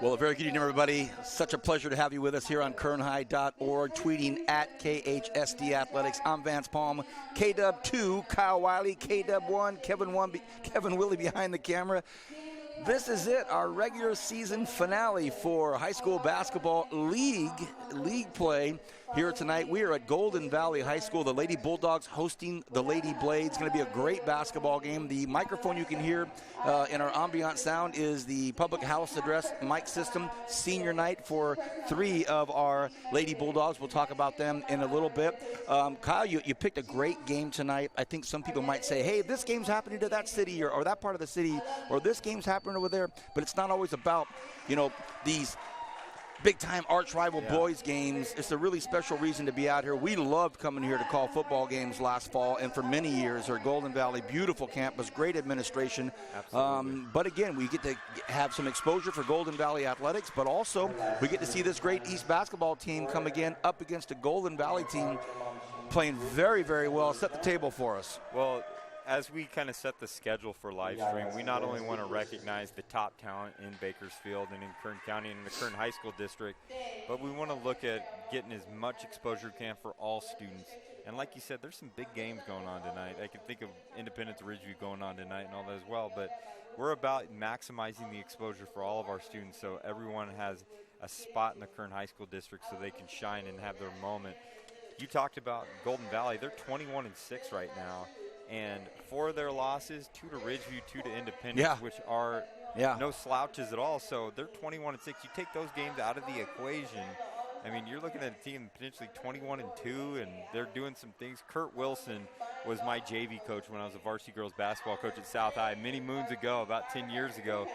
Well, a very good evening, everybody. Such a pleasure to have you with us here on kernhigh.org, tweeting at KHSD Athletics. I'm Vance Palm, KW2, Kyle Wiley, KW1, Kevin Willie behind the camera. This is it, our regular season finale for high school basketball league play here tonight. We are at Golden Valley High School. The Lady Bulldogs hosting the Lady Blades. It's going to be a great basketball game. The microphone you can hear in our ambient sound is the public house address mic system. Senior night for 3 of our Lady Bulldogs. We'll talk about them in a little bit. Kyle, you picked a great game tonight. I think some people might say, hey, this game's happening to that city or that part of the city, or this game's happening over there. But it's not always about, these big-time arch-rival boys games. It's a really special reason to be out here. We loved coming here to call football games last fall, and for many years, our Golden Valley, beautiful campus, great administration. But again, we get to have some exposure for Golden Valley athletics, but also we get to see this great East basketball team come again up against a Golden Valley team playing very, very well. Set the table for us. Well, as we kind of set the schedule for live stream, we not only want to recognize the top talent in Bakersfield and in Kern County and in the Kern High School District, but we want to look at getting as much exposure we can for all students. And like you said, there's some big games going on tonight. I can think of Independence Ridgeview going on tonight and all that as well, but we're about maximizing the exposure for all of our students so everyone has a spot in the Kern High School District so they can shine and have their moment. You talked about Golden Valley. They're 21-6 right now. And 4 of their losses, 2 to Ridgeview, 2 to Independence, which are no slouches at all. So they're 21-6. You take those games out of the equation, I mean, you're looking at a team potentially 21-2, and they're doing some things. Kurt Wilson was my JV coach when I was a varsity girls basketball coach at South High many moons ago, about 10 years ago.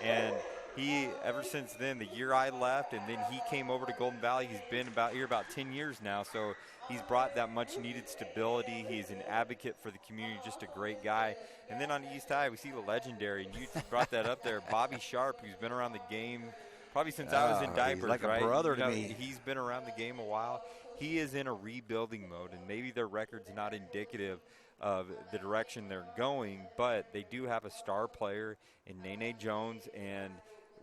And he, ever since then, the year I left, and then he came over to Golden Valley, he's been here about 10 years now. So he's brought that much-needed stability. He's an advocate for the community, just a great guy. And then on East High, we see the legendary, and you brought that up there, Bobby Sharp, who's been around the game probably since I was in diapers, like right? A brother to me. He's been around the game a while. He is in a rebuilding mode, and maybe their record's not indicative of the direction they're going, but they do have a star player in Nene Jones, and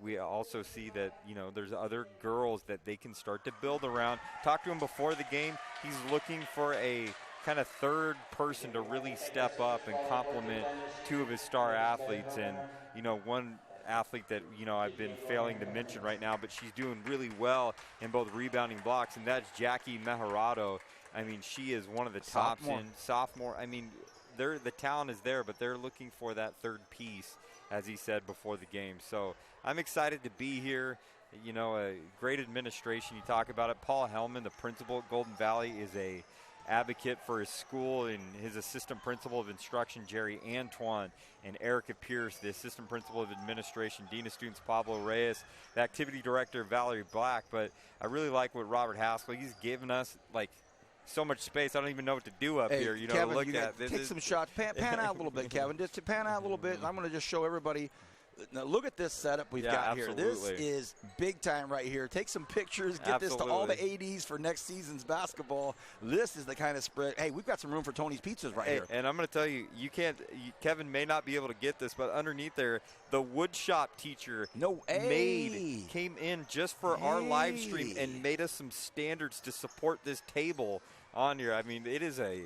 we also see that, there's other girls that they can start to build around. Talk to him before the game. He's looking for a kind of third person to really step up and complement 2 of his star athletes. And, one athlete that, I've been failing to mention right now, but she's doing really well in both rebounding blocks, and that's Jackie Meharado. I mean, she is one of the tops in sophomore. I mean, the talent is there, but they're looking for that third piece, as he said before the game. So I'm excited to be here. A great administration. You talk about it. Paul Hellman, the principal at Golden Valley, is a advocate for his school, and his assistant principal of instruction, Jerry Antoine, and Erica Pierce, the assistant principal of administration, dean of students, Pablo Reyes, the activity director, Valerie Black. But I really like what Robert Haskell, he's given us, so much space. I don't even know what to do up here. Kevin, look at this. Take some shots. Pan out a little bit, Kevin. Just to pan out a little bit. I'm going to just show everybody. Now look at this setup we've got absolutely. here. This is big time right here. Take some pictures. Get this to all the ADs for next season's basketball. This is the kind of spread. Hey, we've got some room for Tony's Pizzas right here. And I'm going to tell you, Kevin may not be able to get this, but underneath there, the wood shop teacher came in just for our live stream and made us some standards to support this table on here. I mean, it is a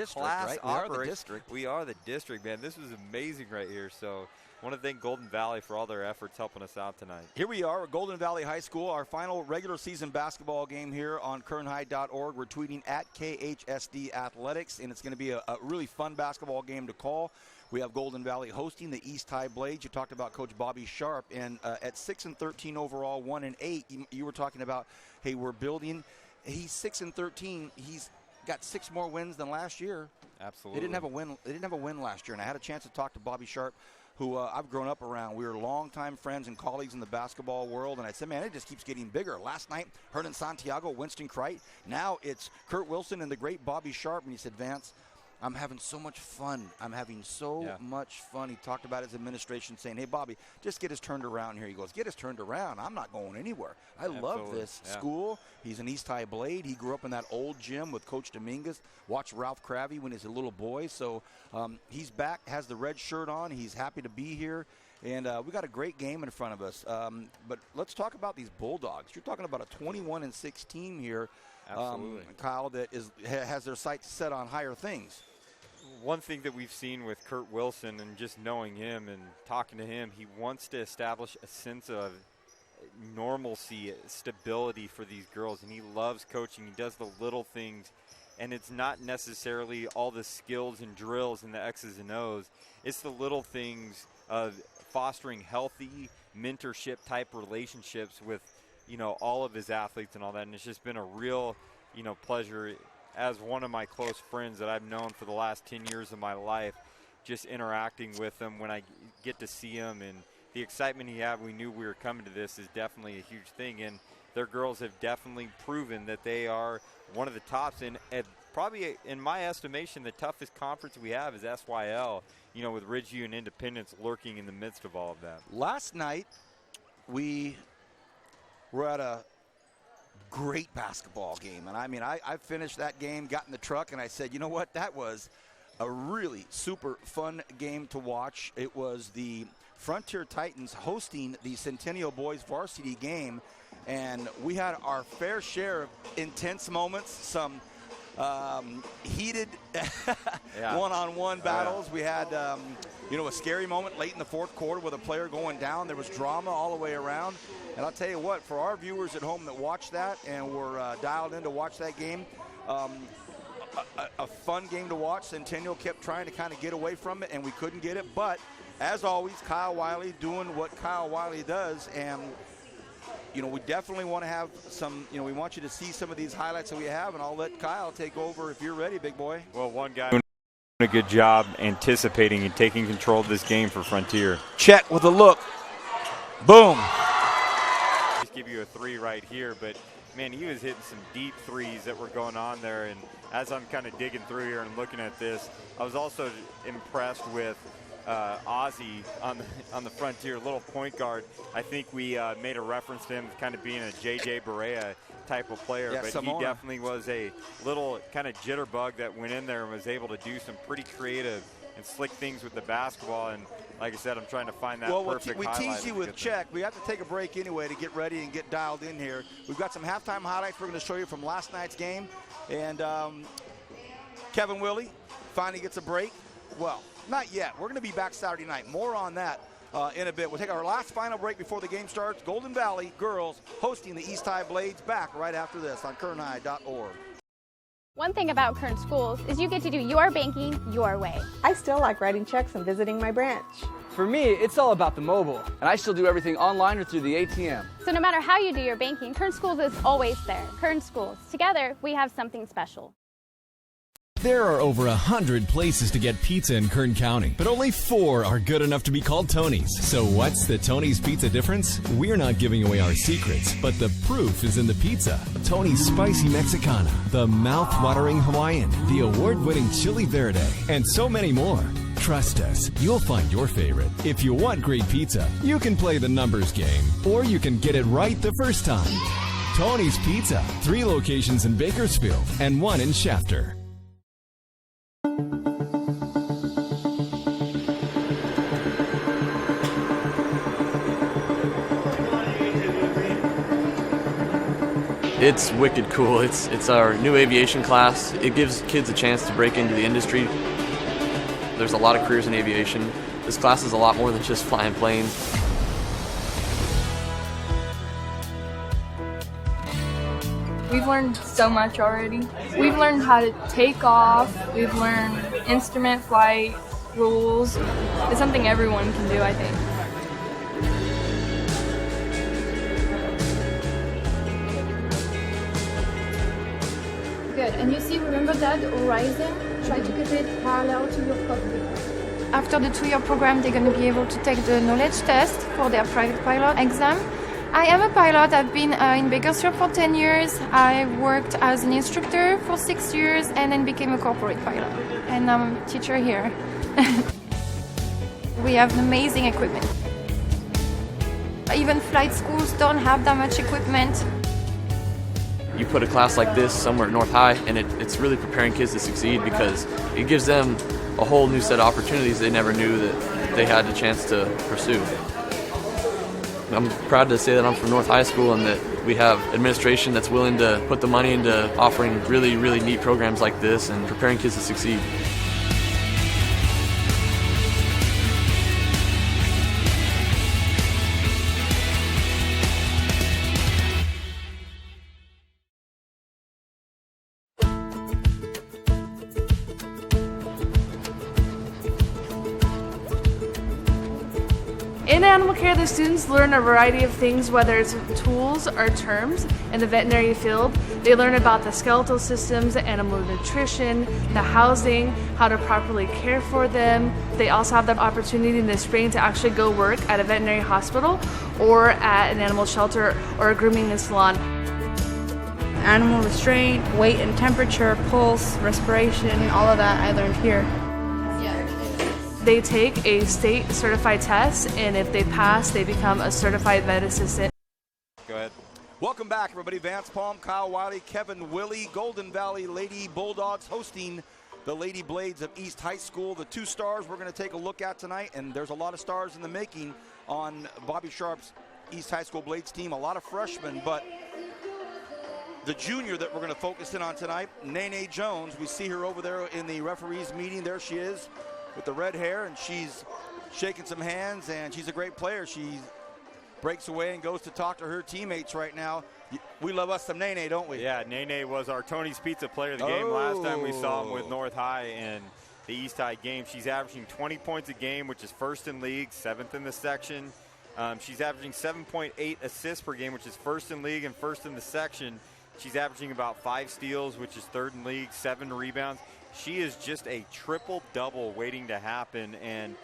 class operation. We are the district. We are the district, man. This was amazing right here. So I want to thank Golden Valley for all their efforts helping us out tonight. Here we are at Golden Valley High School, our final regular season basketball game here on kernhigh.org. We're tweeting at KHSD Athletics, and it's going to be a really fun basketball game to call. We have Golden Valley hosting the East High Blades. You talked about Coach Bobby Sharp, and at 6-13 overall, 1-8. You were talking about, hey, we're building. He's 6-13. He's got 6 more wins than last year. Absolutely. They didn't have a win last year, and I had a chance to talk to Bobby Sharp, who I've grown up around. We were longtime friends and colleagues in the basketball world, and I said, man, it just keeps getting bigger. Last night, Hernan Santiago, Winston Crite. Now it's Kurt Wilson and the great Bobby Sharp, and he said, Vance, I'm having so much fun. I'm having so much fun. He talked about his administration saying, hey, Bobby, just get us turned around here. He goes, get us turned around. I'm not going anywhere. I love this school. He's an East High Blade. He grew up in that old gym with Coach Dominguez. Watched Ralph Cravey when he was a little boy. So he's back, has the red shirt on. He's happy to be here. And we got a great game in front of us. But let's talk about these Bulldogs. You're talking about a 21-6 team here, Kyle, that has their sights set on higher things. One thing that we've seen with Kurt Wilson and just knowing him and talking to him, he wants to establish a sense of normalcy, stability for these girls, and he loves coaching. He does the little things, and it's not necessarily all the skills and drills and the X's and O's. It's the little things of fostering healthy mentorship type relationships with, all of his athletes and all that, and it's just been a real, pleasure as one of my close friends that I've known for the last 10 years of my life, just interacting with him when I get to see him, and the excitement he had. We knew we were coming to this is definitely a huge thing, and their girls have definitely proven that they are one of the tops, and probably, in my estimation, the toughest conference we have is SYL, with Ridgeview and Independence lurking in the midst of all of that. Last night, we were at a great basketball game. And I finished that game, got in the truck, and I said, you know what, that was a really super fun game to watch. It was the Frontier Titans hosting the Centennial Boys varsity game, and we had our fair share of intense moments, some heated one-on-one battles. We had, a scary moment late in the fourth quarter with a player going down. There was drama all the way around. And I'll tell you what, for our viewers at home that watched that and were dialed in to watch that game, a fun game to watch. Centennial kept trying to kind of get away from it, and we couldn't get it. But, as always, Kyle Wiley doing what Kyle Wiley does. And, we definitely want to have some, we want you to see some of these highlights that we have, and I'll let Kyle take over if you're ready, big boy. Well, one guy doing a good job anticipating and taking control of this game for Frontier. Check with a look. Boom. Just give you a three right here, but man, he was hitting some deep threes that were going on there. And as I'm kind of digging through here and looking at this, I was also impressed with Ozzie on the Frontier, little point guard. I think we made a reference to him kind of being a J.J. Barea type of player, but Simona. He definitely was a little kind of jitterbug that went in there and was able to do some pretty creative and slick things with the basketball. And like I said, I'm trying to find that perfect highlight. We teased you with Check. We have to take a break anyway to get ready and get dialed in here. We've got some halftime highlights we're going to show you from last night's game. And Kevin Willie finally gets a break. Well, not yet. We're going to be back Saturday night. More on that in a bit. We'll take our last final break before the game starts. Golden Valley girls hosting the East High Blades, back right after this on KernHigh.org. One thing about Kern Schools is you get to do your banking your way. I still like writing checks and visiting my branch. For me, it's all about the mobile. And I still do everything online or through the ATM. So no matter how you do your banking, Kern Schools is always there. Kern Schools. Together, we have something special. There are over 100 places to get pizza in Kern County, but only 4 are good enough to be called Tony's. So what's the Tony's Pizza difference? We're not giving away our secrets, but the proof is in the pizza. Tony's Spicy Mexicana, the mouth-watering Hawaiian, the award-winning Chili Verde, and so many more. Trust us, you'll find your favorite. If you want great pizza, you can play the numbers game, or you can get it right the first time. Tony's Pizza, 3 locations in Bakersfield and 1 in Shafter. It's wicked cool. It's our new aviation class. It gives kids a chance to break into the industry. There's a lot of careers in aviation. This class is a lot more than just flying planes. We've learned so much already. We've learned how to take off. We've learned instrument flight rules. It's something everyone can do, I think. Good. And you see, remember that horizon? Try to keep it parallel to your cockpit. After the 2-year program, they're going to be able to take the knowledge test for their private pilot exam. I am a pilot. I've been in Bakersfield for 10 years. I worked as an instructor for 6 years and then became a corporate pilot. And I'm a teacher here. We have amazing equipment. Even flight schools don't have that much equipment. You put a class like this somewhere at North High, and it's really preparing kids to succeed because it gives them a whole new set of opportunities they never knew that they had the chance to pursue. I'm proud to say that I'm from North High School and that we have administration that's willing to put the money into offering really, really neat programs like this and preparing kids to succeed. In animal care, the students learn a variety of things, whether it's tools or terms. In the veterinary field, they learn about the skeletal systems, animal nutrition, the housing, how to properly care for them. They also have the opportunity in the spring to actually go work at a veterinary hospital or at an animal shelter or a grooming salon. Animal restraint, weight and temperature, pulse, respiration, all of that I learned here. They take a state certified test, and if they pass, they become a certified vet assistant. Go ahead. Welcome back, everybody. Vance Palm, Kyle Wiley, Kevin Willie, Golden Valley Lady Bulldogs hosting the Lady Blades of East High School. The two stars we're going to take a look at tonight, and there's a lot of stars in the making on Bobby Sharp's East High School Blades team. A lot of freshmen, but the junior that we're going to focus in on tonight, Nene Jones. We see her over there in the referees meeting. There she is, with the red hair, and she's shaking some hands, and she's a great player. She breaks away and goes to talk to her teammates right now. We love us some Nene, don't we? Yeah, Nene was our Tony's Pizza player of the game last time we saw him with North High in the East High game. She's averaging 20 points a game, which is first in league, 7th in the section. She's averaging 7.8 assists per game, which is first in league and first in the section. She's averaging about 5 steals, which is 3rd in league, 7 rebounds. She is just a triple-double waiting to happen, and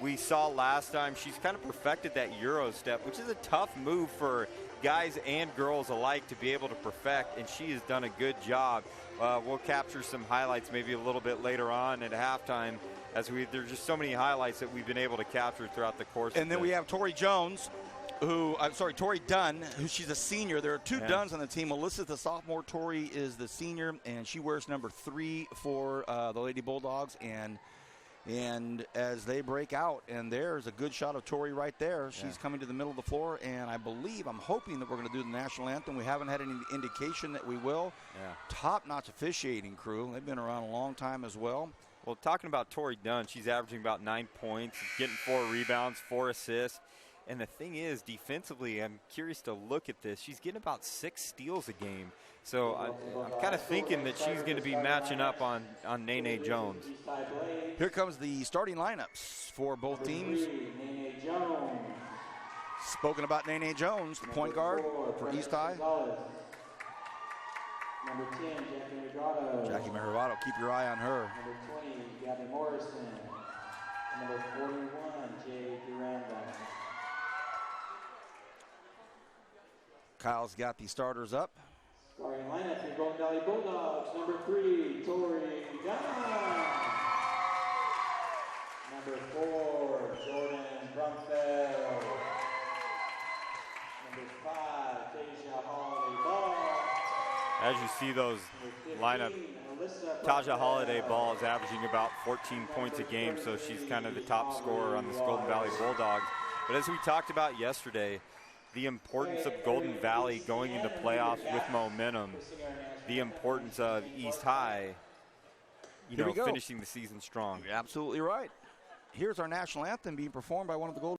we saw last time she's kind of perfected that Euro step, which is a tough move for guys and girls alike to be able to perfect, and she has done a good job. We'll capture some highlights maybe a little bit later on at halftime, as there's just so many highlights that we've been able to capture throughout the course. And then we have Tori Jones, Tori Dunn, who she's a senior. There are two Dunns on the team. Melissa's the sophomore, Tori is the senior, and she wears number 3 for the Lady Bulldogs. And as they break out, and there's a good shot of Tori right there. She's coming to the middle of the floor, and I'm hoping that we're going to do the national anthem. We haven't had any indication that we will. Top-notch officiating crew. They've been around a long time as well. Well, talking about Tori Dunn, she's averaging about 9 points, getting 4 rebounds, 4 assists. And the thing is, defensively, I'm curious to look at this. She's getting about 6 steals a game. So I'm kind of thinking that she's going to be matching up on Nene Jones. Here comes the starting lineups for both teams. Spoken about Nene Jones, the point guard for East High. Number 10, Jackie Marivato, keep your eye on her. Number 20, Gabby Morrison. Number 41, Jay Duranda. Kyle's got the starters up. Starting lineup for Golden Valley Bulldogs. Number 3, Tori Dunn. Number 4, Jordan Brumfeld. Number 5, Tasia Holiday Ball. As you see those lineup, Taja Holiday Ball is averaging about 14 points a game, so she's kind of the top scorer on this Golden Valley Bulldogs. But as we talked about yesterday, the importance of Golden Valley going into playoffs with momentum, the importance of East High, finishing the season strong. You're absolutely right. Here's our national anthem being performed by one of the Golden.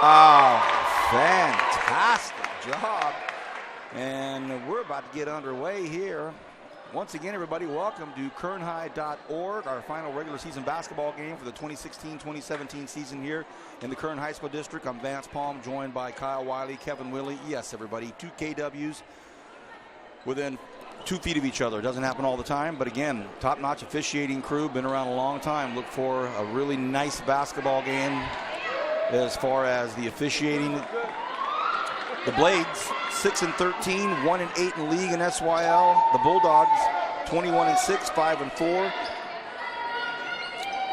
Oh, fantastic job. And we're about to get underway here. Once again, everybody, welcome to KernHigh.org, our final regular season basketball game for the 2016-2017 season here in the Kern High School District. I'm Vance Palm, joined by Kyle Wiley, Kevin Willie. Yes, everybody, 2 KWs within 2 feet of each other. Doesn't happen all the time, but again, top-notch officiating crew, been around a long time. Look for a really nice basketball game as far as the officiating. The Blades, 6-13, 1-8 in the league in SYL. The Bulldogs, 21-6, 5-4.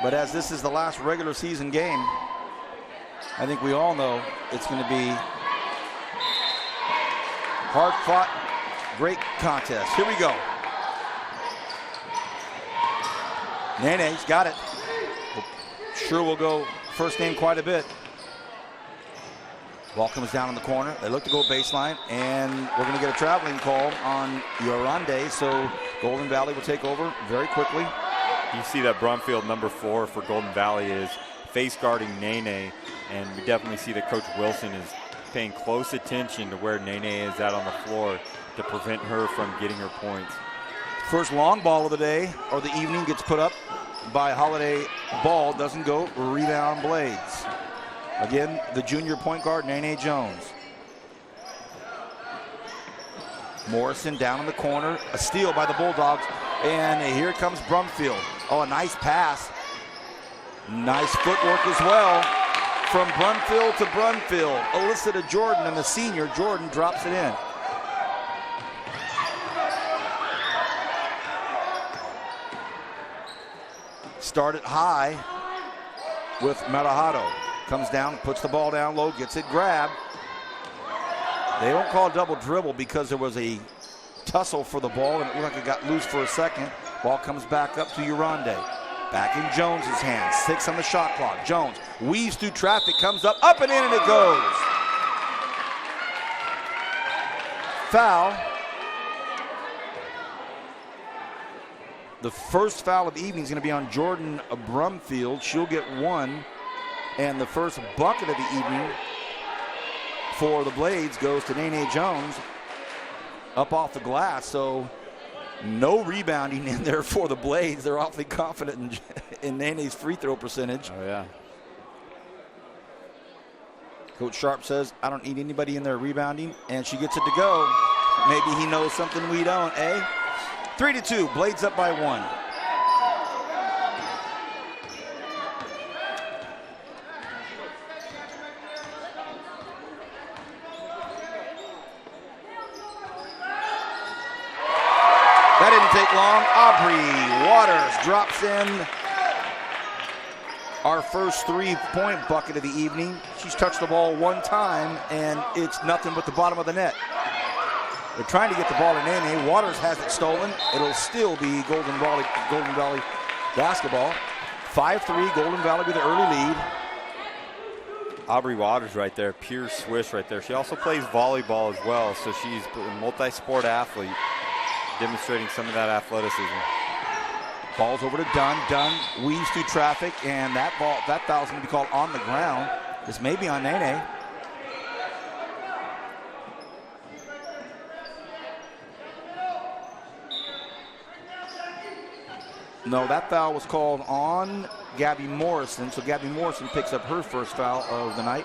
But as this is the last regular season game, I think we all know it's going to be hard-fought, great contest. Here we go. Nene's got it. Sure will go first name quite a bit. Ball comes down in the corner. They look to go baseline, and we're going to get a traveling call on Yorande, so Golden Valley will take over very quickly. You see that Brumfield number 4 for Golden Valley is face guarding Nene, and we definitely see that Coach Wilson is paying close attention to where Nene is at on the floor to prevent her from getting her points. First long ball of the day, or the evening, gets put up by Holiday Ball. Doesn't go. Rebound Blades. Again, the junior point guard, Nene Jones. Morrison down in the corner. A steal by the Bulldogs. And here comes Brumfield. Oh, a nice pass. Nice footwork as well. From Brumfield to Brumfield. Alyssa to Jordan, and the senior, Jordan, drops it in. Started high with Marajado. Comes down, puts the ball down low, gets it grabbed. They don't call double dribble because there was a tussle for the ball and it looked like it got loose for a second. Ball comes back up to Yorande. Back in Jones's hands. 6 on the shot clock. Jones weaves through traffic, comes up and in, and it goes. Foul. The first foul of the evening is going to be on Jordan Brumfield. She'll get 1. And the first bucket of the evening for the Blades goes to Nene Jones up off the glass. So no rebounding in there for the Blades. They're awfully confident in Nene's free throw percentage. Oh, yeah. Coach Sharp says, I don't need anybody in there rebounding. And she gets it to go. Maybe he knows something we don't, eh? 3-2, Blades up by 1. That didn't take long. Aubrey Waters drops in our first 3-point bucket of the evening. She's touched the ball 1 time, and it's nothing but the bottom of the net. They're trying to get the ball to Nene. Waters has it stolen. It'll still be Golden Valley basketball. 5-3, Golden Valley with the early lead. Aubrey Waters right there, pure swish right there. She also plays volleyball as well, so she's a multi-sport athlete, demonstrating some of that athleticism. Ball's over to Dunn. Dunn weaves through traffic, and that foul's going to be called on the ground. This may be on Nene. No, that foul was called on Gabby Morrison. So Gabby Morrison picks up her first foul of the night.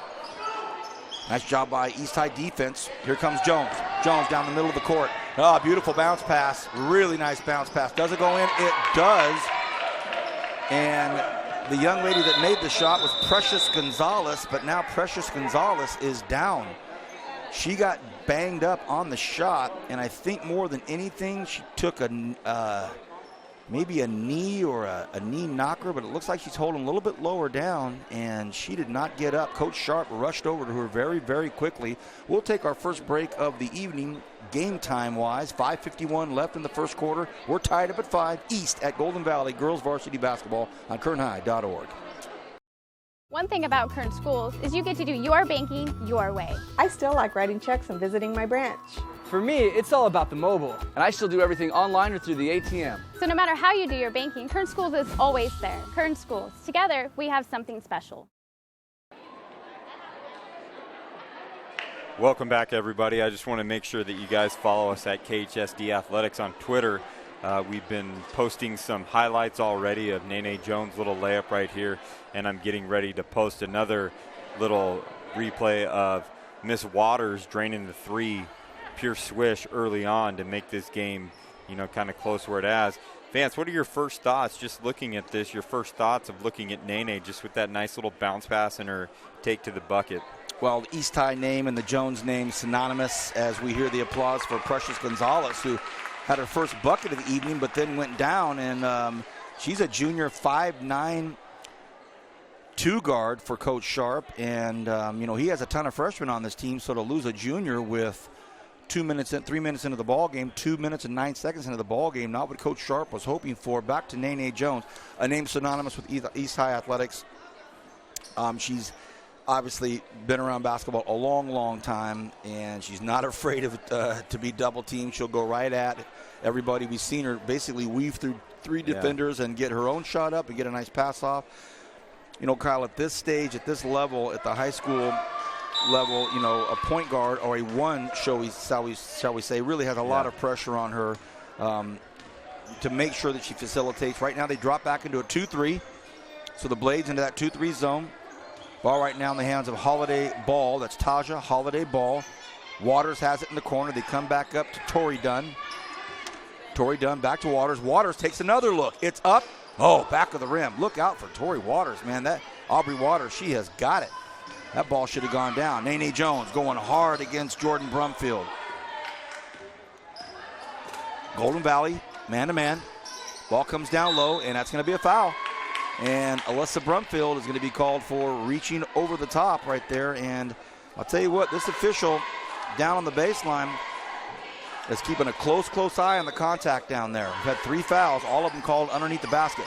Nice job by East High defense. Here comes Jones. Jones down the middle of the court. Oh, beautiful bounce pass. Really nice bounce pass. Does it go in? It does. And the young lady that made the shot was Precious Gonzalez, but now Precious Gonzalez is down. She got banged up on the shot, and I think more than anything, she took maybe a knee or a knee knocker, but it looks like she's holding a little bit lower down, and she did not get up. Coach Sharp rushed over to her very, very quickly. We'll take our first break of the evening, game time-wise. 5:51 left in the first quarter. We're tied up at 5 East at Golden Valley Girls Varsity Basketball on KernHigh.org. One thing about Kern Schools is you get to do your banking your way. I still like writing checks and visiting my branch. For me, it's all about the mobile, and I still do everything online or through the ATM. So no matter how you do your banking, Kern Schools is always there. Kern Schools. Together, we have something special. Welcome back, everybody. I just want to make sure that you guys follow us at KHSD Athletics on Twitter. We've been posting some highlights already of Nene Jones' little layup right here, and I'm getting ready to post another little replay of Miss Waters draining the three, pure swish early on to make this game, kind of close where it has. Vance, what are your first thoughts just looking at this, your first thoughts of looking at Nene just with that nice little bounce pass and her take to the bucket? Well, the East High name and the Jones name synonymous as we hear the applause for Precious Gonzalez, who had her first bucket of the evening but then went down. And she's a junior 5'9", 2 guard for Coach Sharp. And, he has a ton of freshmen on this team, so to lose a junior with 3 minutes into the ball game, 2 minutes and 9 seconds into the ball game, not what Coach Sharp was hoping for. Back to Nene Jones, a name synonymous with East High athletics. She's obviously been around basketball a long, long time, and she's not afraid of to be double teamed. She'll go right at everybody. We've seen her basically weave through 3 defenders and get her own shot up and get a nice pass off. Kyle, at this stage, at this level, at the high school level, a point guard or a one, shall we say, really has a lot of pressure on her to make sure that she facilitates. Right now they drop back into a 2-3, so the Blades into that 2-3 zone. Ball right now in the hands of Holiday Ball. That's Taja Holiday Ball. Waters has it in the corner. They come back up to Tori Dunn. Tori Dunn back to Waters. Waters takes another look. It's up. Oh, back of the rim. Look out for Tori Waters, man. That Aubrey Waters, she has got it. That ball should have gone down. Nene Jones going hard against Jordan Brumfield. Golden Valley, man-to-man. Ball comes down low, and that's going to be a foul. And Alyssa Brumfield is going to be called for reaching over the top right there. And I'll tell you what, this official down on the baseline is keeping a close eye on the contact down there. We've had 3 fouls, all of them called underneath the basket.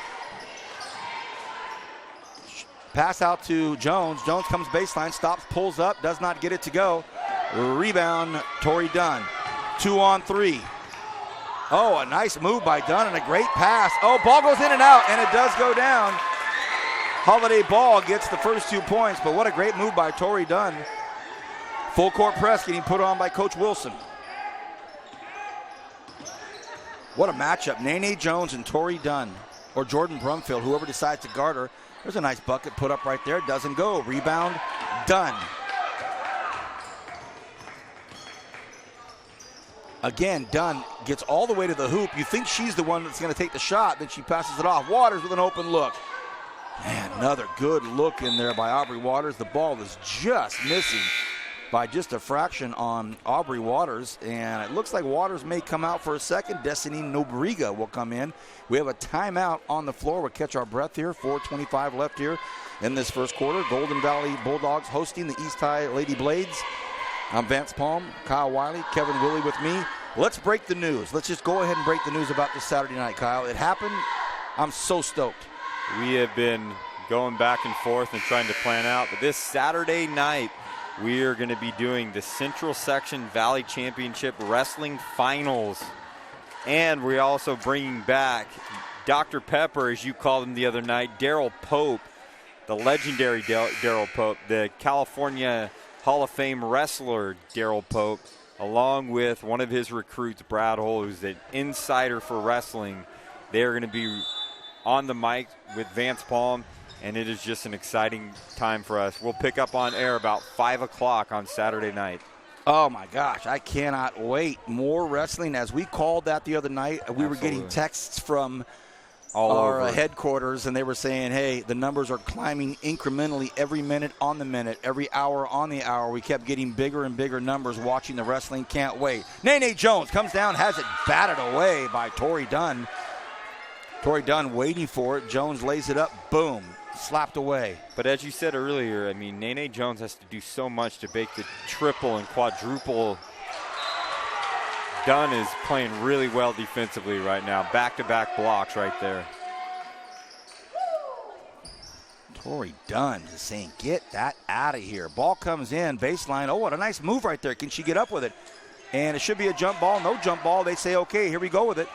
Pass out to Jones. Jones comes baseline, stops, pulls up, does not get it to go. Rebound, Tori Dunn. 2-on-3. Oh, a nice move by Dunn and a great pass. Oh, ball goes in and out, and it does go down. Holiday Ball gets the first 2 points, but what a great move by Tori Dunn. Full court press getting put on by Coach Wilson. What a matchup. Nene Jones and Tori Dunn, or Jordan Brumfield, whoever decides to guard her. There's a nice bucket put up right there. Doesn't go. Rebound, Dunn. Again, Dunn gets all the way to the hoop. You think she's the one that's going to take the shot, then she passes it off. Waters with an open look. Man, another good look in there by Aubrey Waters. The ball is just missing by just a fraction on Aubrey Waters, and it looks like Waters may come out for a second. Destiny Nobriga will come in. We have a timeout on the floor. We'll catch our breath here. 4:25 left here in this first quarter. Golden Valley Bulldogs hosting the East High Lady Blades. I'm Vance Palm, Kyle Wiley, Kevin Willie with me. Let's break the news. Let's just go ahead and break the news about this Saturday night, Kyle. It happened. I'm so stoked. We have been going back and forth and trying to plan out, but this Saturday night, we are going to be doing the Central Section Valley Championship Wrestling Finals. And we're also bringing back Dr. Pepper, as you called him the other night, Daryl Pope, the legendary Daryl Pope, the California Hall of Fame wrestler Daryl Pope, along with one of his recruits, Brad Hull, who's an insider for wrestling. They're going to be on the mic with Vance Palm, and it is just an exciting time for us. We'll pick up on air about 5 o'clock on Saturday night. Oh, my gosh, I cannot wait. More wrestling. As we called that the other night, we were getting texts from our headquarters, and they were saying, hey, the numbers are climbing incrementally every minute on the minute, every hour on the hour. We kept getting bigger and bigger numbers watching the wrestling. Can't wait. Nene Jones comes down, has it batted away by Tori Dunn. Tori Dunn waiting for it. Jones lays it up. Boom. Slapped away. But as you said earlier, I mean, Nene Jones has to do so much to make the triple and quadruple. Dunn is playing really well defensively right now. Back-to-back blocks right there. Tori Dunn is saying, get that out of here. Ball comes in, baseline. Oh, what a nice move right there. Can she get up with it? And it should be a jump ball. No jump ball. They say, okay, here we go with it.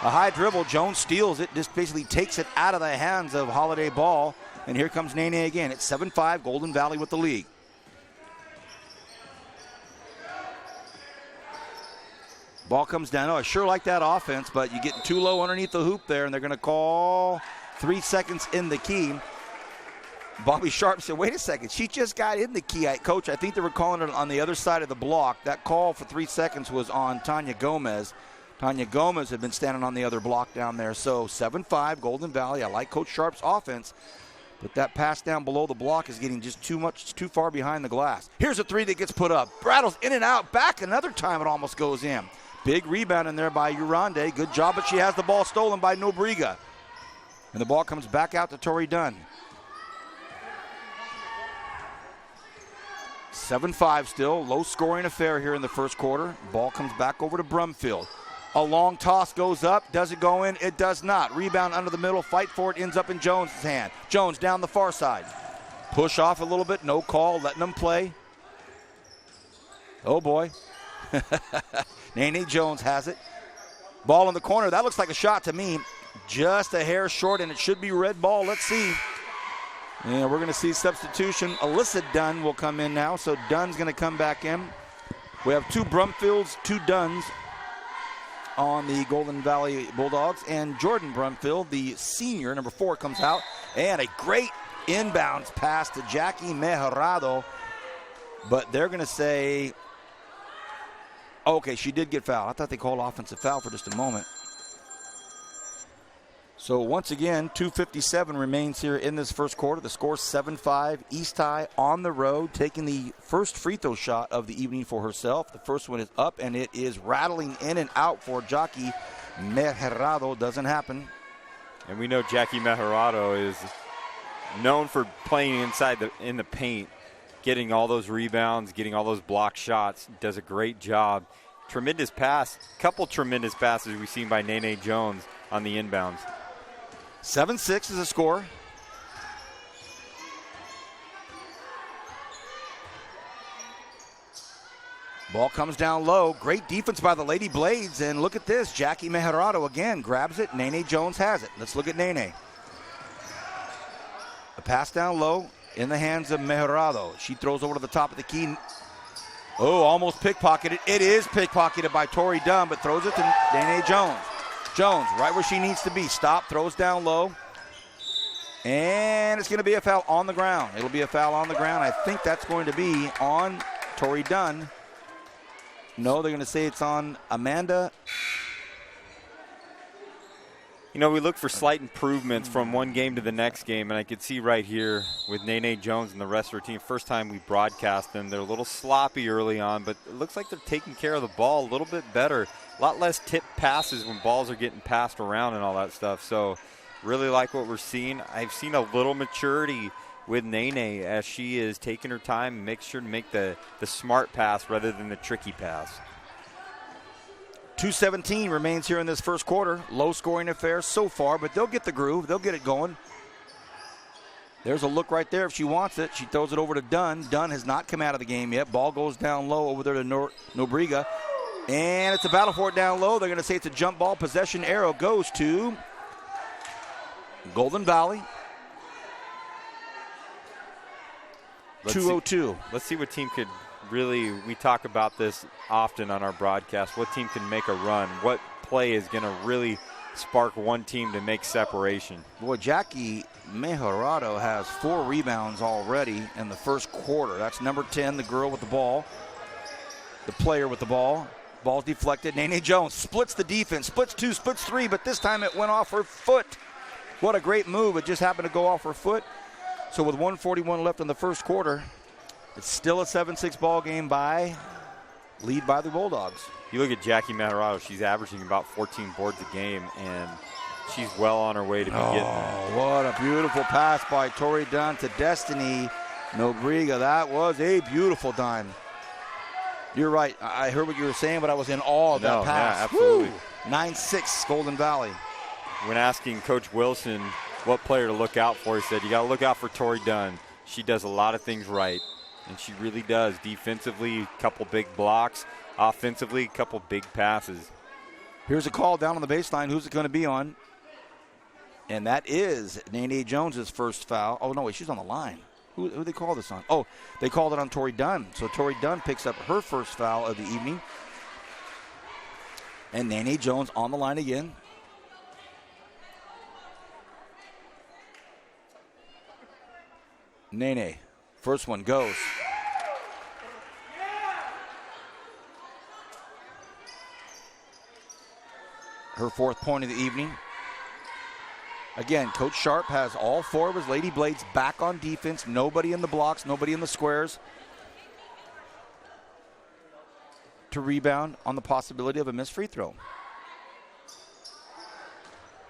A high dribble. Jones steals it. Just basically takes it out of the hands of Holiday Ball. And here comes Nene again. It's 7-5, Golden Valley with the lead. Ball comes down. Oh, I sure like that offense, but you get too low underneath the hoop there, and they're going to call 3 seconds in the key. Bobby Sharp said, wait a second, she just got in the key. Coach, I think they were calling it on the other side of the block. That call for 3 seconds was on Tanya Gomez. Tanya Gomez had been standing on the other block down there. So 7-5, Golden Valley. I like Coach Sharp's offense, but that pass down below the block is getting just too far behind the glass. Here's a three that gets put up. Rattles in and out, back another time it almost goes in. Big rebound in there by Urande. Good job, but she has the ball stolen by Nobriga. And the ball comes back out to Tori Dunn. 7-5 still, low scoring affair here in the first quarter. Ball comes back over to Brumfield. A long toss goes up. Does it go in? It does not. Rebound under the middle. Fight for it. Ends up in Jones' hand. Jones down the far side. Push off a little bit. No call. Letting them play. Oh, boy. Nene Jones has it. Ball in the corner. That looks like a shot to me. Just a hair short, and it should be red ball. Let's see. Yeah, we're going to see substitution. Alyssa Dunn will come in now, so Dunn's going to come back in. We have 2 Brumfields, 2 Dunns on the Golden Valley Bulldogs, and Jordan Brumfield, the senior, number 4, comes out, and a great inbounds pass to Jackie Mejarado, but they're going to say, okay, she did get fouled. I thought they called offensive foul for just a moment. So once again, 2:57 remains here in this first quarter. The score 7-5. East High on the road, taking the first free throw shot of the evening for herself. The first one is up, and it is rattling in and out for Jackie Mejarado. Doesn't happen. And we know Jackie Mejarado is known for playing in the paint, getting all those rebounds, getting all those block shots. Does a great job. Tremendous pass. Couple tremendous passes we've seen by Nene Jones on the inbounds. 7-6 is the score. Ball comes down low. Great defense by the Lady Blades. And look at this. Jackie Mejarado again grabs it. Nene Jones has it. Let's look at Nene. A pass down low in the hands of Mejarado. She throws over to the top of the key. Oh, almost pickpocketed. It is pickpocketed by Tori Dunn, but throws it to Nene Jones. Jones, right where she needs to be. Stop, throws down low. And it's going to be a foul on the ground. It'll be a foul on the ground. I think that's going to be on Tori Dunn. No, they're going to say it's on Amanda. You know, we look for slight improvements from one game to the next game, and I could see right here with Nene Jones and the rest of her team, first time we broadcast them, they're a little sloppy early on, but it looks like they're taking care of the ball a little bit better. A lot less tip passes when balls are getting passed around and all that stuff. So really like what we're seeing. I've seen a little maturity with Nene as she is taking her time and makes sure to make the smart pass rather than the tricky pass. 2:17 remains here in this first quarter. Low scoring affair so far, but they'll get the groove. They'll get it going. There's a look right there if she wants it. She throws it over to Dunn. Dunn has not come out of the game yet. Ball goes down low over there to Nobriga. And it's a battle for it down low. They're going to say it's a jump ball. Possession arrow goes to Golden Valley. 2:02. Let's see what team could really, we talk about this often on our broadcast, what team can make a run, what play is going to really spark one team to make separation. Boy, Jackie Mejarado has 4 rebounds already in the first quarter. That's number 10, the girl with the ball, the player with the ball. Ball's deflected. Nene Jones splits the defense, splits 2, splits 3, but this time it went off her foot. What a great move. It just happened to go off her foot. So with 1:41 left in the first quarter, it's still a 7-6 ball game lead by the Bulldogs. You look at Jackie Mejarado, she's averaging about 14 boards a game, and she's well on her way to be getting there. What a beautiful pass by Tori Dunn to Destiny Nobriga. That was a beautiful dime. You're right. I heard what you were saying, but I was in awe of that pass. Yeah, absolutely. 9-6 Golden Valley. When asking Coach Wilson what player to look out for, he said, you got to look out for Tori Dunn. She does a lot of things right, and she really does. Defensively, a couple big blocks. Offensively, a couple big passes. Here's a call down on the baseline. Who's it going to be on? And that is Nene Jones's first foul. Oh, no, wait, she's on the line. Who they call this on? Oh, they called it on Tori Dunn. So Tori Dunn picks up her first foul of the evening. And Nene Jones on the line again. Nene, first one goes. Her 4th point of the evening. Again, Coach Sharp has all 4 of his Lady Blades back on defense. Nobody in the blocks, nobody in the squares to rebound on the possibility of a missed free throw.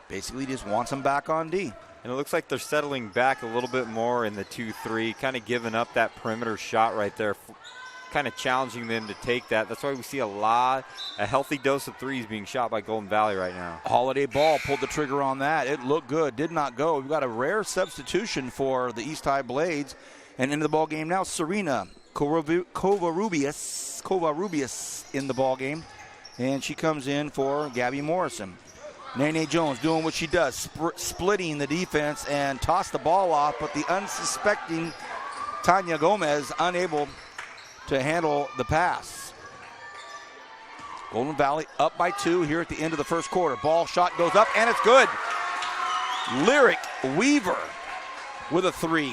Basically just wants them back on D. And it looks like they're settling back a little bit more in the 2-3, kind of giving up that perimeter shot right there, kind of challenging them to take that. That's why we see a healthy dose of threes being shot by Golden Valley right now. Holiday Ball pulled the trigger on that. It looked good, did not go. We've got a rare substitution for the East High Blades. And into the ball game now, Serena Covarrubias in the ball game. And she comes in for Gabby Morrison. Nene Jones doing what she does, splitting the defense and tossed the ball off, but the unsuspecting Tanya Gomez unable to handle the pass. Golden Valley up by 2 here at the end of the first quarter. Ball shot goes up, and it's good. Lyric Weaver with a 3.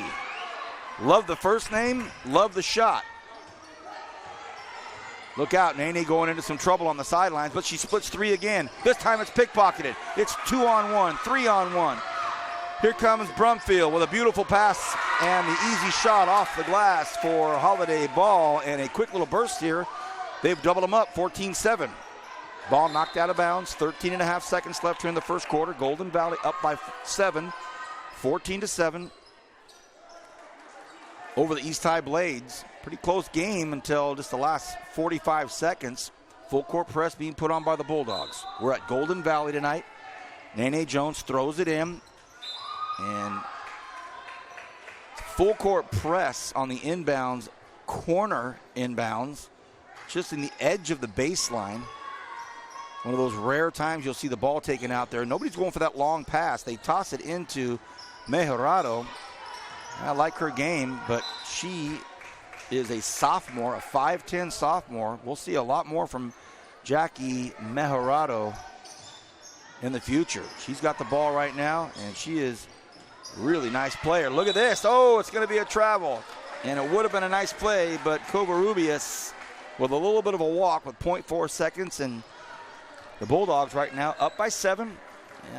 Love the first name, love the shot. Look out, Nene going into some trouble on the sidelines, but she splits 3 again. This time it's pickpocketed. It's 2-on-1, 3-on-1. Here comes Brumfield with a beautiful pass and the easy shot off the glass for Holiday Ball, and a quick little burst here. They've doubled them up, 14-7. Ball knocked out of bounds, 13.5 seconds left here in the first quarter. Golden Valley up by 7, 14-7 over the East High Blades. Pretty close game until just the last 45 seconds. Full court press being put on by the Bulldogs. We're at Golden Valley tonight. Nene Jones throws it in. And full court press on the inbounds, corner inbounds, just in the edge of the baseline. One of those rare times you'll see the ball taken out there. Nobody's going for that long pass. They toss it into Mejorado. I like her game, but she is a sophomore, a 5'10 sophomore. We'll see a lot more from Jackie Mejorado in the future. She's got the ball right now, and she is a really nice player. Look at this. Oh, it's going to be a travel. And it would have been a nice play, but Covarrubias with a little bit of a walk with 0.4 seconds, and the Bulldogs right now up by 7.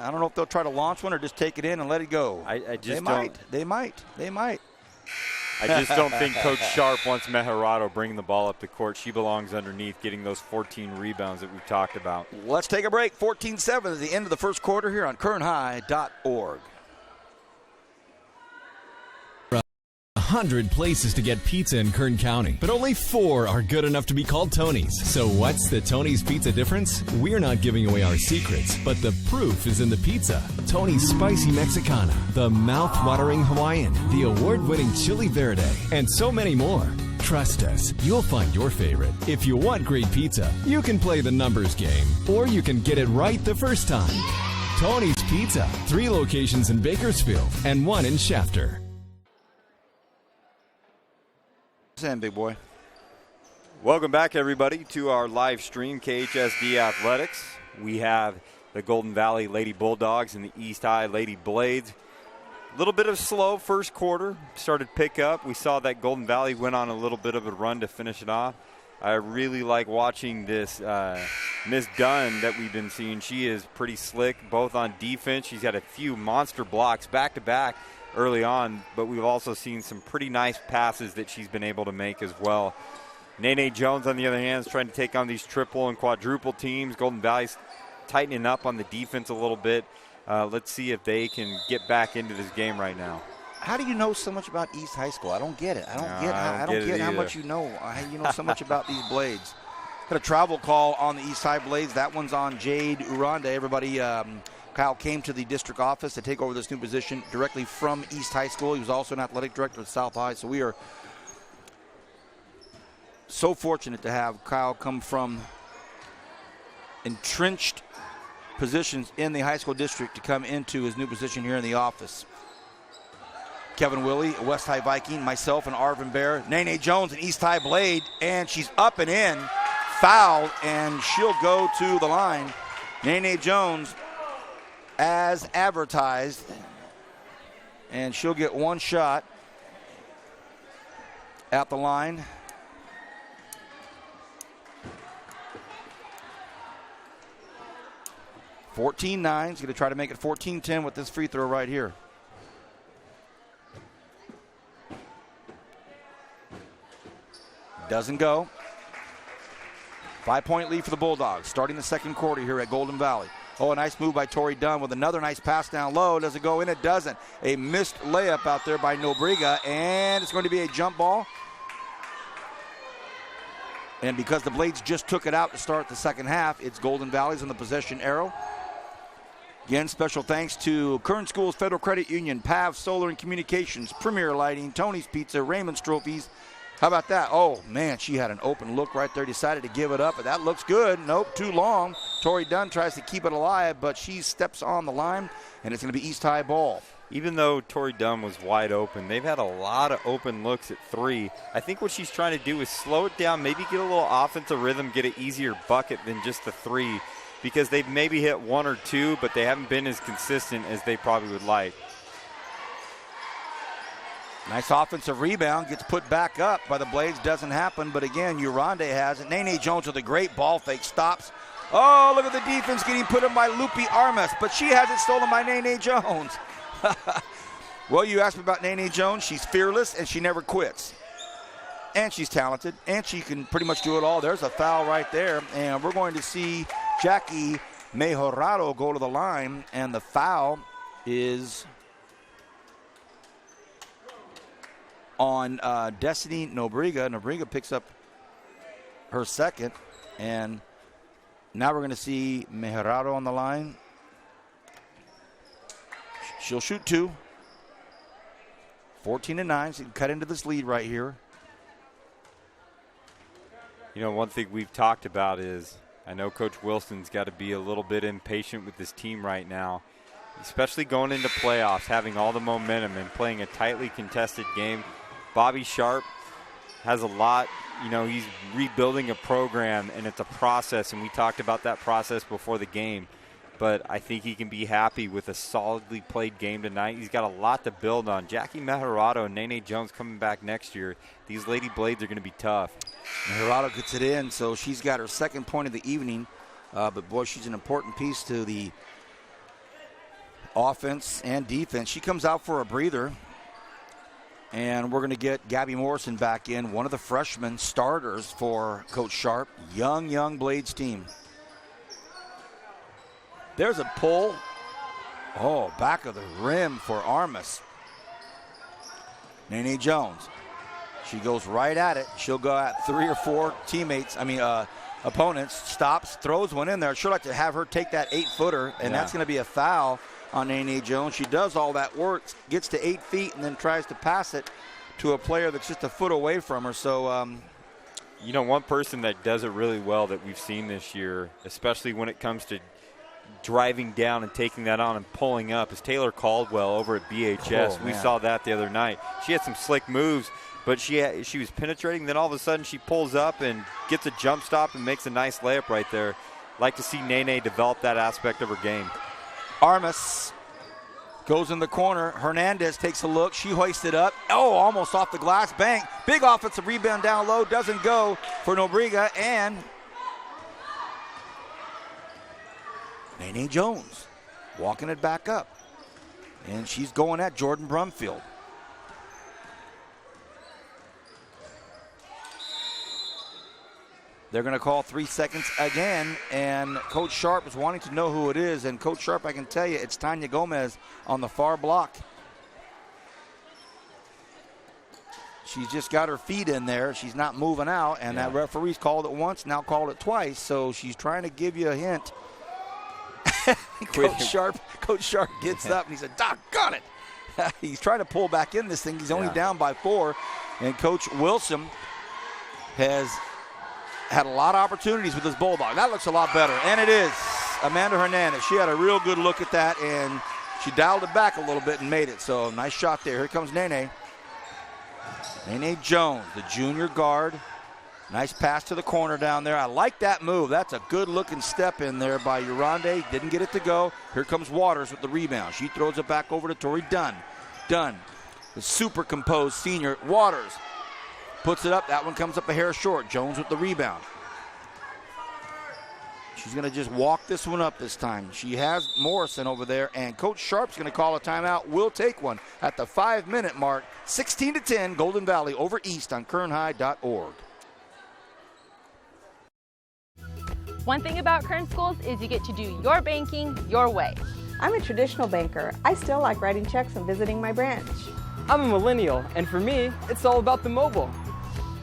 I don't know if they'll try to launch one or just take it in and let it go. They might. I just don't think Coach Sharp wants Mejorado bringing the ball up the court. She belongs underneath, getting those 14 rebounds that we've talked about. Let's take a break. 14-7 at the end of the first quarter here on KernHigh.org. 100 places to get pizza in Kern County, but only 4 are good enough to be called Tony's. So what's the Tony's Pizza difference? We're not giving away our secrets, but the proof is in the pizza. Tony's Spicy Mexicana, the mouth-watering Hawaiian, the award-winning Chili Verde, and so many more. Trust us, you'll find your favorite. If you want great pizza, you can play the numbers game, or you can get it right the first time. Tony's Pizza, 3 locations in Bakersfield and 1 in Shafter. Big boy. Welcome back, everybody, to our live stream, KHSD Athletics. We have the Golden Valley Lady Bulldogs and the East High Lady Blades. A little bit of slow first quarter, started pick up. We saw that Golden Valley went on a little bit of a run to finish it off. I really like watching this Miss Dunn that we've been seeing. She is pretty slick, both on defense. She's got a few monster blocks back-to-back early on, but we've also seen some pretty nice passes that she's been able to make as well. Nene Jones, on the other hand, is trying to take on these triple and quadruple teams. Golden Valley's tightening up on the defense a little bit. Let's see if they can get back into this game right now. How do you know so much about East High School? I don't get it. I don't get how much you know. You know so much about these Blades. Got a travel call on the East High Blades. That one's on Jade Uranda. Everybody, Kyle came to the district office to take over this new position directly from East High School. He was also an athletic director at South High. So we are so fortunate to have Kyle come from entrenched positions in the high school district to come into his new position here in the office. Kevin Willie, a West High Viking, myself and Arvin Bear, Nene Jones, an East High Blade, and she's up and in. fouled, and she'll go to the line. Nene Jones, as advertised, and she'll get one shot at the line. $14-9. He's going to try to make it 14-10 with this free throw right here. Doesn't go. 5-point lead for the Bulldogs, starting the second quarter here at Golden Valley. Oh, a nice move by Tori Dunn with another nice pass down low. Does it go in? It doesn't. A missed layup out there by Nobrega, and it's going to be a jump ball. And because the Blades just took it out to start the second half, it's Golden Valley's on the possession arrow. Again, special thanks to Kern Schools Federal Credit Union, PAV Solar and Communications, Premier Lighting, Tony's Pizza, Raymond's Trophies. How about that? Oh, man, she had an open look right there, decided to give it up, but that looks good. Nope, too long. Tori Dunn tries to keep it alive, but she steps on the line, and it's going to be East High ball. Even though Tori Dunn was wide open, they've had a lot of open looks at three. I think what she's trying to do is slow it down, maybe get a little offensive rhythm, get an easier bucket than just the three, because they've maybe hit one or two, but they haven't been as consistent as they probably would like. Nice offensive rebound, gets put back up by the Blades, doesn't happen, but again, Urande has it. Nene Jones with a great ball fake, stops. Oh, look at the defense getting put in by Lupi Armas, but she has it stolen by Nene Jones. Well, you asked me about Nene Jones. She's fearless, and she never quits. And she's talented, and she can pretty much do it all. There's a foul right there, and we're going to see Jackie Mejorado go to the line, and the foul is on Destiny Nobrega. Nobrega picks up her second, and now we're going to see Mejorado on the line. She'll shoot two. 14-9, so you can cut into this lead right here. You know, one thing we've talked about is I know Coach Wilson's got to be a little bit impatient with this team right now, especially going into playoffs, having all the momentum and playing a tightly contested game. Bobby Sharp has a lot, you know, he's rebuilding a program, and it's a process, and we talked about that process before the game. But I think he can be happy with a solidly played game tonight. He's got a lot to build on. Jackie Mejorado and Nene Jones coming back next year. These Lady Blades are going to be tough. Mejorado gets it in, so she's got her second point of the evening. But, boy, she's an important piece to the offense and defense. She comes out for a breather. And we're going to get Gabby Morrison back in, one of the freshman starters for Coach Sharp. Young Blades team. There's a pull. Oh, back of the rim for Armas. Nene Jones. She goes right at it. She'll go at three or four opponents, stops, throws one in there. I'd sure like to have her take that 8-footer, and that's going to be a foul on Nene Jones. She does all that work, gets to 8 feet, and then tries to pass it to a player that's just a foot away from her. So, you know, one person that does it really well that we've seen this year, especially when it comes to driving down and taking that on and pulling up, is Taylor Caldwell over at BHS. We saw that the other night. She had some slick moves, but she was penetrating. Then all of a sudden she pulls up and gets a jump stop and makes a nice layup right there. Like to see Nene develop that aspect of her game. Armas goes in the corner. Hernandez takes a look. She hoists it up. Oh, almost off the glass. Bang. Big offensive rebound down low. Doesn't go for Nobrega. And Nene Jones walking it back up. And she's going at Jordan Brumfield. They're going to call 3 seconds again, and Coach Sharp is wanting to know who it is. And Coach Sharp, I can tell you, it's Tanya Gomez on the far block. She's just got her feet in there. She's not moving out, and that referee's called it once, now called it twice. So she's trying to give you a hint. Coach Sharp gets up, and he said, doggone it. He's trying to pull back in this thing. He's only down by 4. And Coach Wilson has had a lot of opportunities with this Bulldog. That looks a lot better, and it is. Amanda Hernandez, she had a real good look at that, and she dialed it back a little bit and made it. So nice shot there. Here comes Nene. Nene Jones, the junior guard Nice pass to the corner down there. I like that move. That's a good-looking step in there by Urande. Didn't get it to go. Here comes Waters with the rebound. She throws it back over to Tori Dunn. Dunn, the super composed senior. Waters puts it up. That one comes up a hair short. Jones with the rebound. She's going to just walk this one up this time. She has Morrison over there, and Coach Sharp's going to call a timeout. We'll take one at the 5-minute mark. 16-10, Golden Valley over East on KernHigh.org. One thing about Kern Schools is you get to do your banking your way. I'm a traditional banker. I still like writing checks and visiting my branch. I'm a millennial, and for me, it's all about the mobile.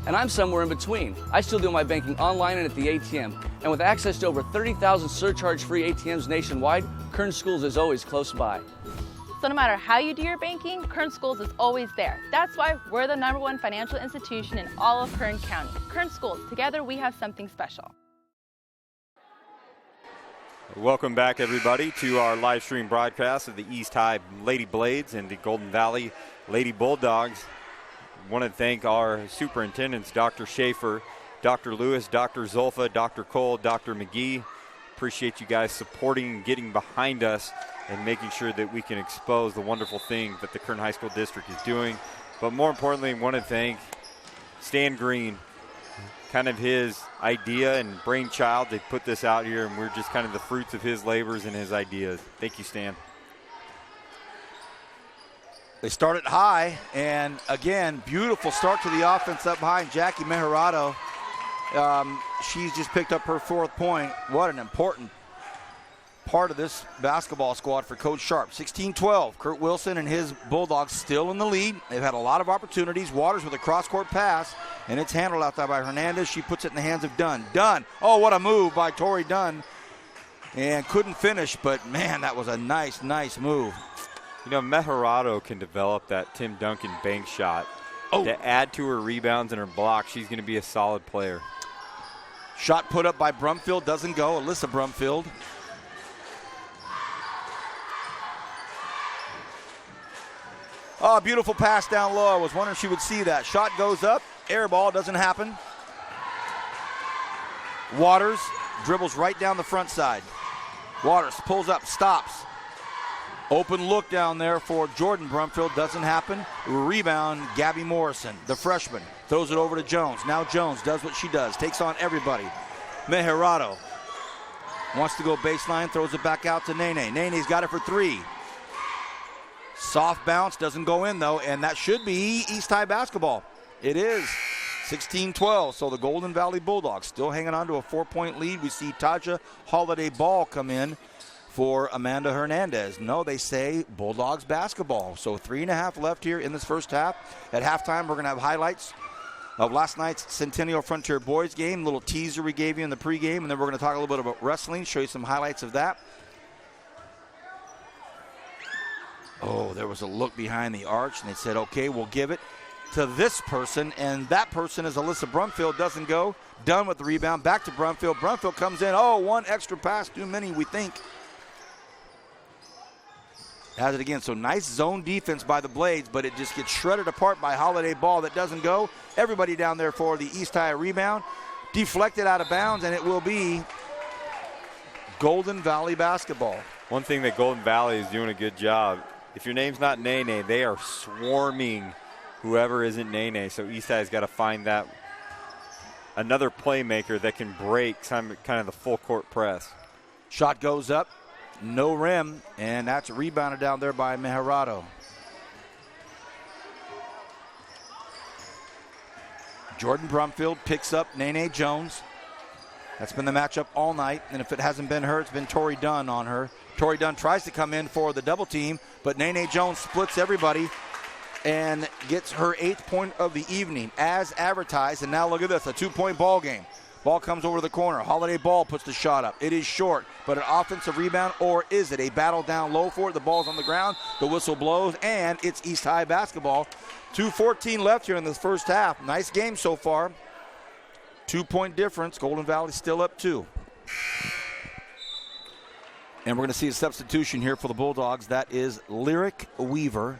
And I'm somewhere in between. I still do my banking online and at the ATM. And with access to over 30,000 surcharge-free ATMs nationwide, Kern Schools is always close by. So no matter how you do your banking, Kern Schools is always there. That's why we're the #1 financial institution in all of Kern County. Kern Schools, together we have something special. Welcome back, everybody, to our live stream broadcast of the East High Lady Blades and the Golden Valley Lady Bulldogs. Want to thank our superintendents, Dr. Schaefer, Dr. Lewis, Dr. Zolfa, Dr. Cole, Dr. McGee. Appreciate you guys supporting and getting behind us and making sure that we can expose the wonderful thing that the Kern High School District is doing. But more importantly, want to thank Stan Green, kind of his idea and brainchild. They put this out here, and we're just kind of the fruits of his labors and his ideas. Thank you, Stan. They started high, and again, beautiful start to the offense up high. And Jackie Mejerado, she's just picked up her 4th point. What an important part of this basketball squad for Coach Sharp. 16-12, Kurt Wilson and his Bulldogs still in the lead. They've had a lot of opportunities. Waters with a cross-court pass, and it's handled out there by Hernandez. She puts it in the hands of Dunn. Dunn, oh, what a move by Tori Dunn. And couldn't finish, but, man, that was a nice, nice move. You know, Mejerado can develop that Tim Duncan bank shot. To add to her rebounds and her blocks, she's going to be a solid player. Shot put up by Brumfield, doesn't go. Alyssa Brumfield. Oh, beautiful pass down low. I was wondering if she would see that. Shot goes up. Air ball, doesn't happen. Waters dribbles right down the front side. Waters pulls up, stops. Open look down there for Jordan Brumfield. Doesn't happen. Rebound, Gabby Morrison, the freshman. Throws it over to Jones. Now Jones does what she does. Takes on everybody. Mejerado wants to go baseline. Throws it back out to Nene. Nene's got it for 3. Soft bounce. Doesn't go in, though. And that should be East High basketball. It is. 16-12. So the Golden Valley Bulldogs still hanging on to a 4-point lead. We see Taja Holiday Ball come in for Amanda Hernandez. No, they say Bulldogs basketball. So 3.5 left here in this first half. At halftime, we're going to have highlights of last night's Centennial Frontier boys game, little teaser we gave you in the pregame, and then we're going to talk a little bit about wrestling, show you some highlights of that. Oh, there was a look behind the arch, and they said, okay, we'll give it to this person, and that person is Alyssa Brumfield. Doesn't go. Done with the rebound. Back to Brumfield. Brumfield comes in. Oh, one extra pass, too many, we think. Has it again. So nice zone defense by the Blades, but it just gets shredded apart by Holiday Ball. That doesn't go. Everybody down there for the East High rebound. Deflected out of bounds, and it will be Golden Valley basketball. One thing that Golden Valley is doing a good job, if your name's not Nene, they are swarming whoever isn't Nene. So East High's got to find that another playmaker that can break kind of the full court press. Shot goes up. No rim, and that's rebounded down there by Mejerado. Jordan Brumfield picks up Nene Jones. That's been the matchup all night, and if it hasn't been her, it's been Tori Dunn on her. Tori Dunn tries to come in for the double team, but Nene Jones splits everybody and gets her 8th point of the evening as advertised. And now look at this, a 2-point ball game. Ball comes over to the corner. Holiday Ball puts the shot up. It is short, but an offensive rebound, or is it a battle down low for it? The ball's on the ground. The whistle blows, and it's East High basketball. 2:14 left here in this first half. Nice game so far. 2-point difference. Golden Valley still up 2. And we're going to see a substitution here for the Bulldogs. That is Lyric Weaver.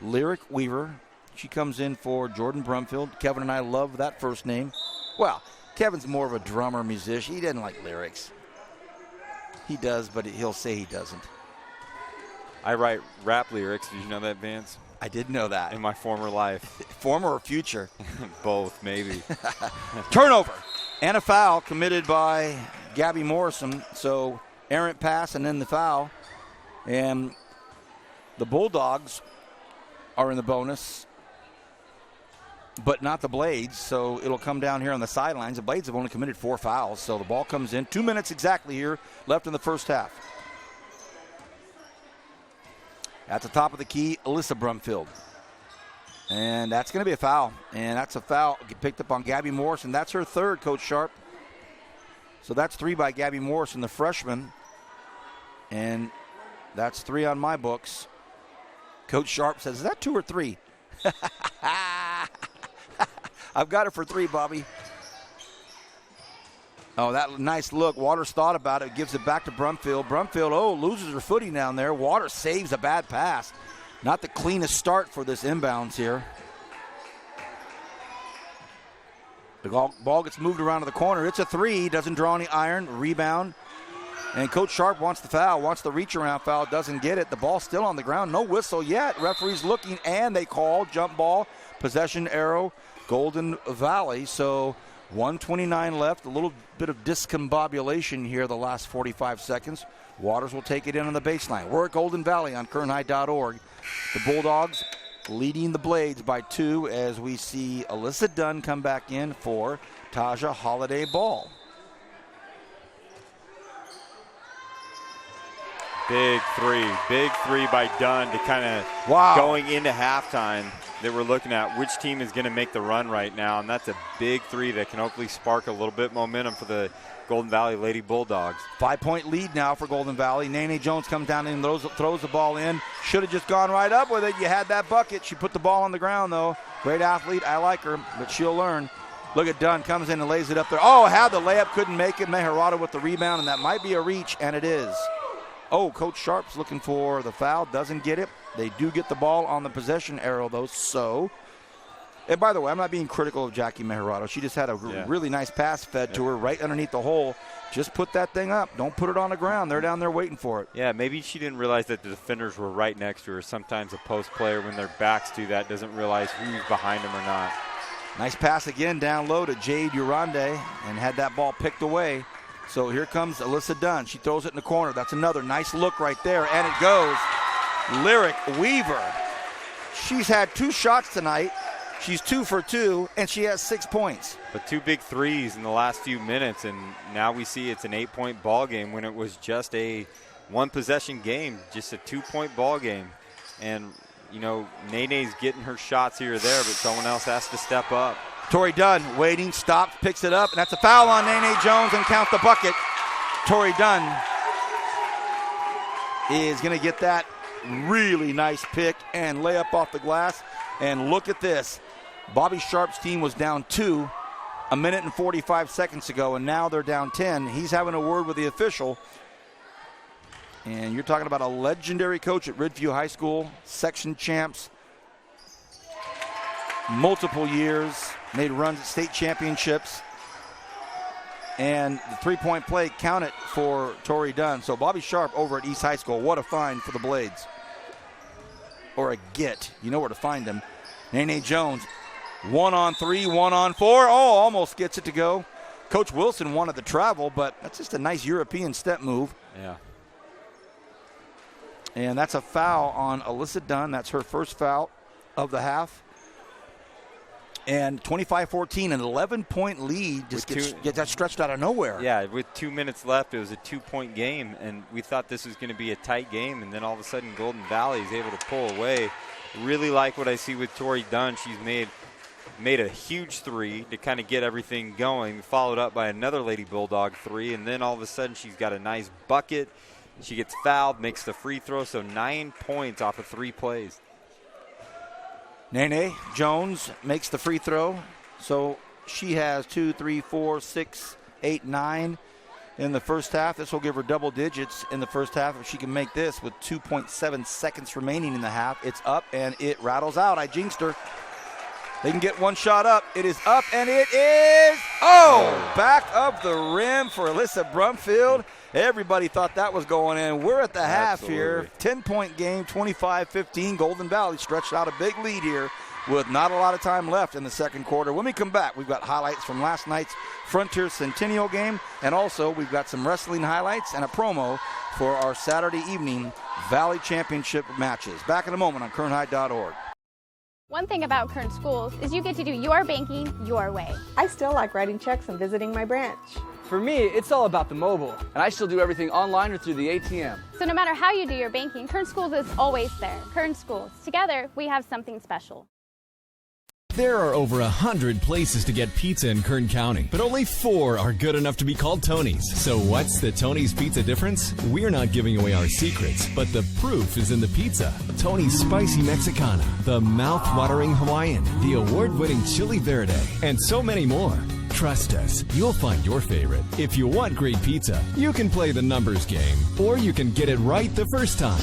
Lyric Weaver. She comes in for Jordan Brumfield. Kevin and I love that first name. Well, Kevin's more of a drummer, musician. He doesn't like lyrics. He does, but he'll say he doesn't. I write rap lyrics. Did you know that, Vance? I did know that. In my former life. Former or future? Both, maybe. Turnover. And a foul committed by Gabby Morrison. So errant pass and then the foul. And the Bulldogs are in the bonus, but not the Blades. So it'll come down here on the sidelines. The Blades have only committed 4 fouls. So the ball comes in. 2 minutes exactly here left in the first half. At the top of the key, Alyssa Brumfield. And that's going to be a foul. And that's a foul picked up on Gabby Morrison. That's her third, Coach Sharp. So that's 3 by Gabby Morrison, the freshman. And that's 3 on my books. Coach Sharp says, is that 2 or 3? I've got it for 3, Bobby. Oh, that nice look. Waters thought about it, gives it back to Brumfield. Brumfield, loses her footing down there. Waters saves a bad pass. Not the cleanest start for this inbounds here. The ball gets moved around to the corner. It's a 3, doesn't draw any iron. Rebound. And Coach Sharp wants the foul, wants the reach around foul, doesn't get it. The ball's still on the ground. No whistle yet. Referee's looking, and they call jump ball, possession arrow, Golden Valley. So 1:29 left, a little bit of discombobulation here the last 45 seconds. Waters will take it in on the baseline. We're at Golden Valley on KernHigh.org. The Bulldogs leading the Blades by 2 as we see Alyssa Dunn come back in for Taja Holiday Ball. Big three by Dunn to kind of going into halftime that we're looking at which team is going to make the run right now, and that's a big 3 that can hopefully spark a little bit momentum for the Golden Valley Lady Bulldogs. 5-point lead now for Golden Valley. Nene Jones comes down and throws the ball in. Should have just gone right up with it. You had that bucket. She put the ball on the ground, though. Great athlete. I like her, but she'll learn. Look at Dunn. Comes in and lays it up there. Oh, had the layup. Couldn't make it. Meharada with the rebound, and that might be a reach, and it is. Oh, Coach Sharp's looking for the foul. Doesn't get it. They do get the ball on the possession arrow, though. So, and by the way, I'm not being critical of Jackie Meharada. She just had a really nice pass fed to her right underneath the hole. Just put that thing up. Don't put it on the ground. They're down there waiting for it. Yeah, maybe she didn't realize that the defenders were right next to her. Sometimes a post player, when their backs to that, doesn't realize who's behind them or not. Nice pass again down low to Jade Urande and had that ball picked away. So here comes Alyssa Dunn. She throws it in the corner. That's another nice look right there, and it goes. Lyric Weaver. She's had 2 shots tonight. She's 2 for 2, and she has 6 points. But 2 big threes in the last few minutes, and now we see it's an 8-point ball game when it was just a 1-possession game, just a 2-point ball game. And, you know, Nene's getting her shots here or there, but someone else has to step up. Tori Dunn waiting, stops, picks it up, and that's a foul on Nene Jones, and count the bucket. Tori Dunn is going to get that really nice pick and lay up off the glass. And look at this. Bobby Sharp's team was down 2 a minute and 45 seconds ago, and now they're down 10. He's having a word with the official. And you're talking about a legendary coach at Ridgeview High School, section champs, multiple years, made runs at state championships. And the 3-point play counted for Tori Dunn. So Bobby Sharp over at East High School, what a find for the Blades. Or a get. You know where to find him. Nene Jones, 1-on-3, 1-on-4. Oh, almost gets it to go. Coach Wilson wanted the travel, but that's just a nice European step move. Yeah. And that's a foul on Alyssa Dunn. That's her first foul of the half. And 25-14, an 11-point lead just gets that stretched out of nowhere. Yeah, with 2 minutes left, it was a 2-point game, and we thought this was going to be a tight game, and then all of a sudden Golden Valley is able to pull away. Really like what I see with Tori Dunn. She's made a huge 3 to kind of get everything going, followed up by another Lady Bulldog 3, and then all of a sudden she's got a nice bucket. She gets fouled, makes the free throw, so 9 points off of 3 plays. Nene Jones makes the free throw. So she has 2, 3, 4, 6, 8, 9 in the first half. This will give her double digits in the first half. If she can make this with 2.7 seconds remaining in the half, it's up and it rattles out. I jinxed her. They can get one shot up. It is up, and it is, back of the rim for Alyssa Brumfield. Everybody thought that was going in. We're at the half here. 10-point game, 25-15. Golden Valley stretched out a big lead here with not a lot of time left in the second quarter. When we come back, we've got highlights from last night's Frontier Centennial game, and also we've got some wrestling highlights and a promo for our Saturday evening Valley Championship matches. Back in a moment on KernHigh.org. One thing about Kern Schools is you get to do your banking your way. I still like writing checks and visiting my branch. For me, it's all about the mobile. And I still do everything online or through the ATM. So no matter how you do your banking, Kern Schools is always there. Kern Schools. Together, we have something special. There are over 100 places to get pizza in Kern County, but only 4 are good enough to be called Tony's. So what's the Tony's Pizza difference? We're not giving away our secrets, but the proof is in the pizza. Tony's Spicy Mexicana, the mouth-watering Hawaiian, the award-winning Chili Verde, and so many more. Trust us, you'll find your favorite. If you want great pizza, you can play the numbers game, or you can get it right the first time.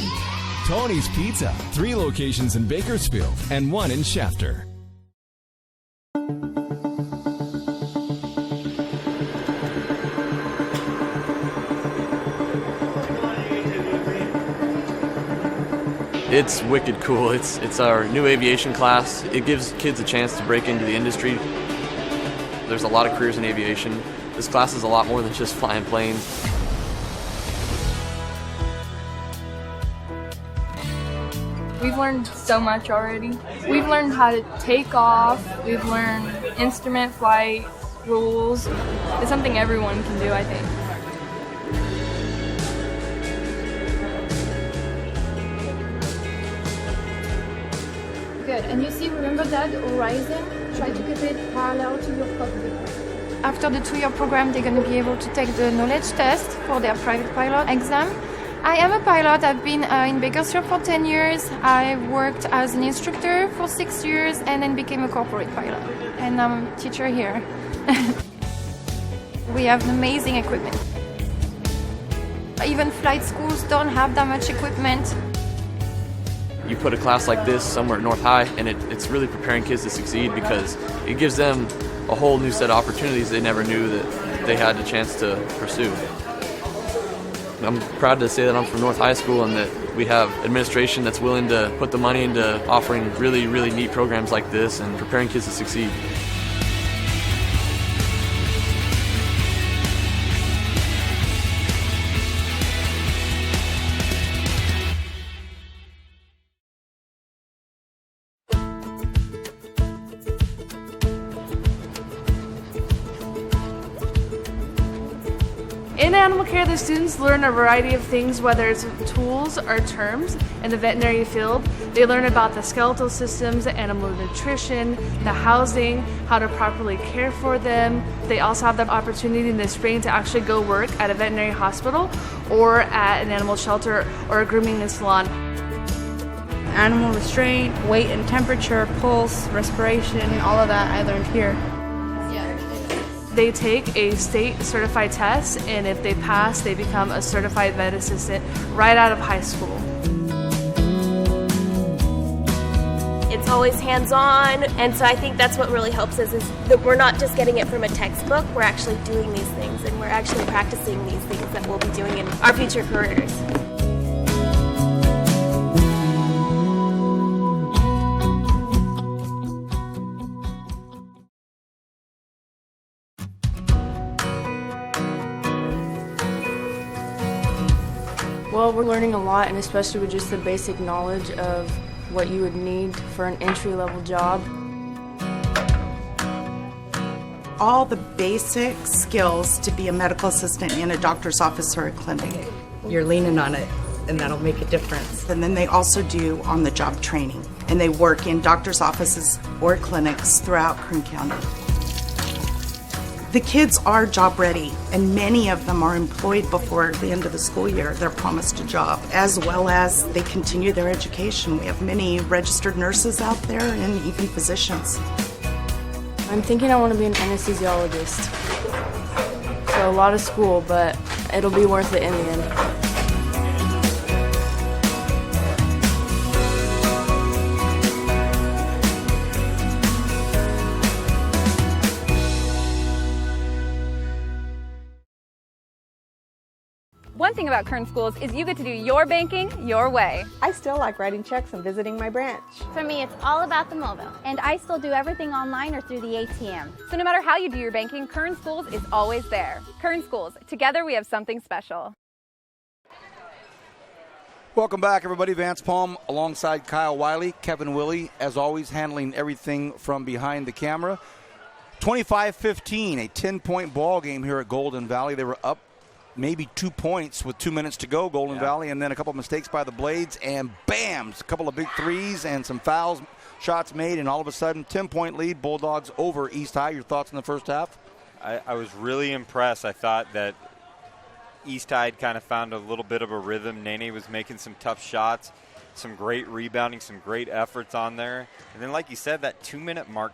Tony's Pizza, 3 locations in Bakersfield and 1 in Shafter. It's wicked cool. It's our new aviation class. It gives kids a chance to break into the industry. There's a lot of careers in aviation. This class is a lot more than just flying planes. We've learned so much already. We've learned how to take off. We've learned instrument flight rules. It's something everyone can do, I think. Good. And you see, remember that horizon? Try to keep it parallel to your cockpit. After the 2-year program, they're going to be able to take the knowledge test for their private pilot exam. I am a pilot. I've been in Bakersfield for 10 years. I worked as an instructor for 6 years and then became a corporate pilot. And I'm a teacher here. We have amazing equipment. Even flight schools don't have that much equipment. You put a class like this somewhere at North High, and it's really preparing kids to succeed because it gives them a whole new set of opportunities they never knew that they had the chance to pursue. I'm proud to say that I'm from North High School and that we have administration that's willing to put the money into offering really, really neat programs like this and preparing kids to succeed. In animal care, the students learn a variety of things, whether it's tools or terms. In the veterinary field, they learn about the skeletal systems, animal nutrition, the housing, how to properly care for them. They also have the opportunity in the spring to actually go work at a veterinary hospital or at an animal shelter or a grooming and salon. Animal restraint, weight and temperature, pulse, respiration, all of that I learned here. They take a state certified test, and if they pass, they become a certified vet assistant right out of high school. It's always hands-on, and so I think that's what really helps us is that we're not just getting it from a textbook, we're actually doing these things, and we're actually practicing these things that we'll be doing in our future careers. Well, we're learning a lot, and especially with just the basic knowledge of what you would need for an entry-level job. All the basic skills to be a medical assistant in a doctor's office or a clinic. You're leaning on it, and that'll make a difference. And then they also do on-the-job training, and they work in doctor's offices or clinics throughout Kern County. The kids are job ready, and many of them are employed before the end of the school year. They're promised a job, as well as they continue their education. We have many registered nurses out there and even physicians. I'm thinking I want to be an anesthesiologist. So a lot of school, but it'll be worth it in the end. One thing about Kern Schools is you get to do your banking your way. I still like writing checks and visiting my branch. For me, it's all about the mobile, and I still do everything online or through the ATM. So no matter how you do your banking, Kern Schools is always there. Kern Schools, together we have something special. Welcome back, everybody. Vance Palm alongside Kyle Wiley, Kevin Willie, as always, handling everything from behind the camera. 25-15, a 10-point ball game here at Golden Valley. They were up maybe 2 points with 2 minutes to go, Golden Valley, and then a couple of mistakes by the Blades, and bam, a couple of big threes and some fouls, shots made, and all of a sudden, 10-point lead, Bulldogs over East High. Your thoughts in the first half? I was really impressed. I thought that East Tide kind of found a little bit of a rhythm. Nene was making some tough shots, some great rebounding, some great efforts on there. And then, like you said, that 2-minute mark,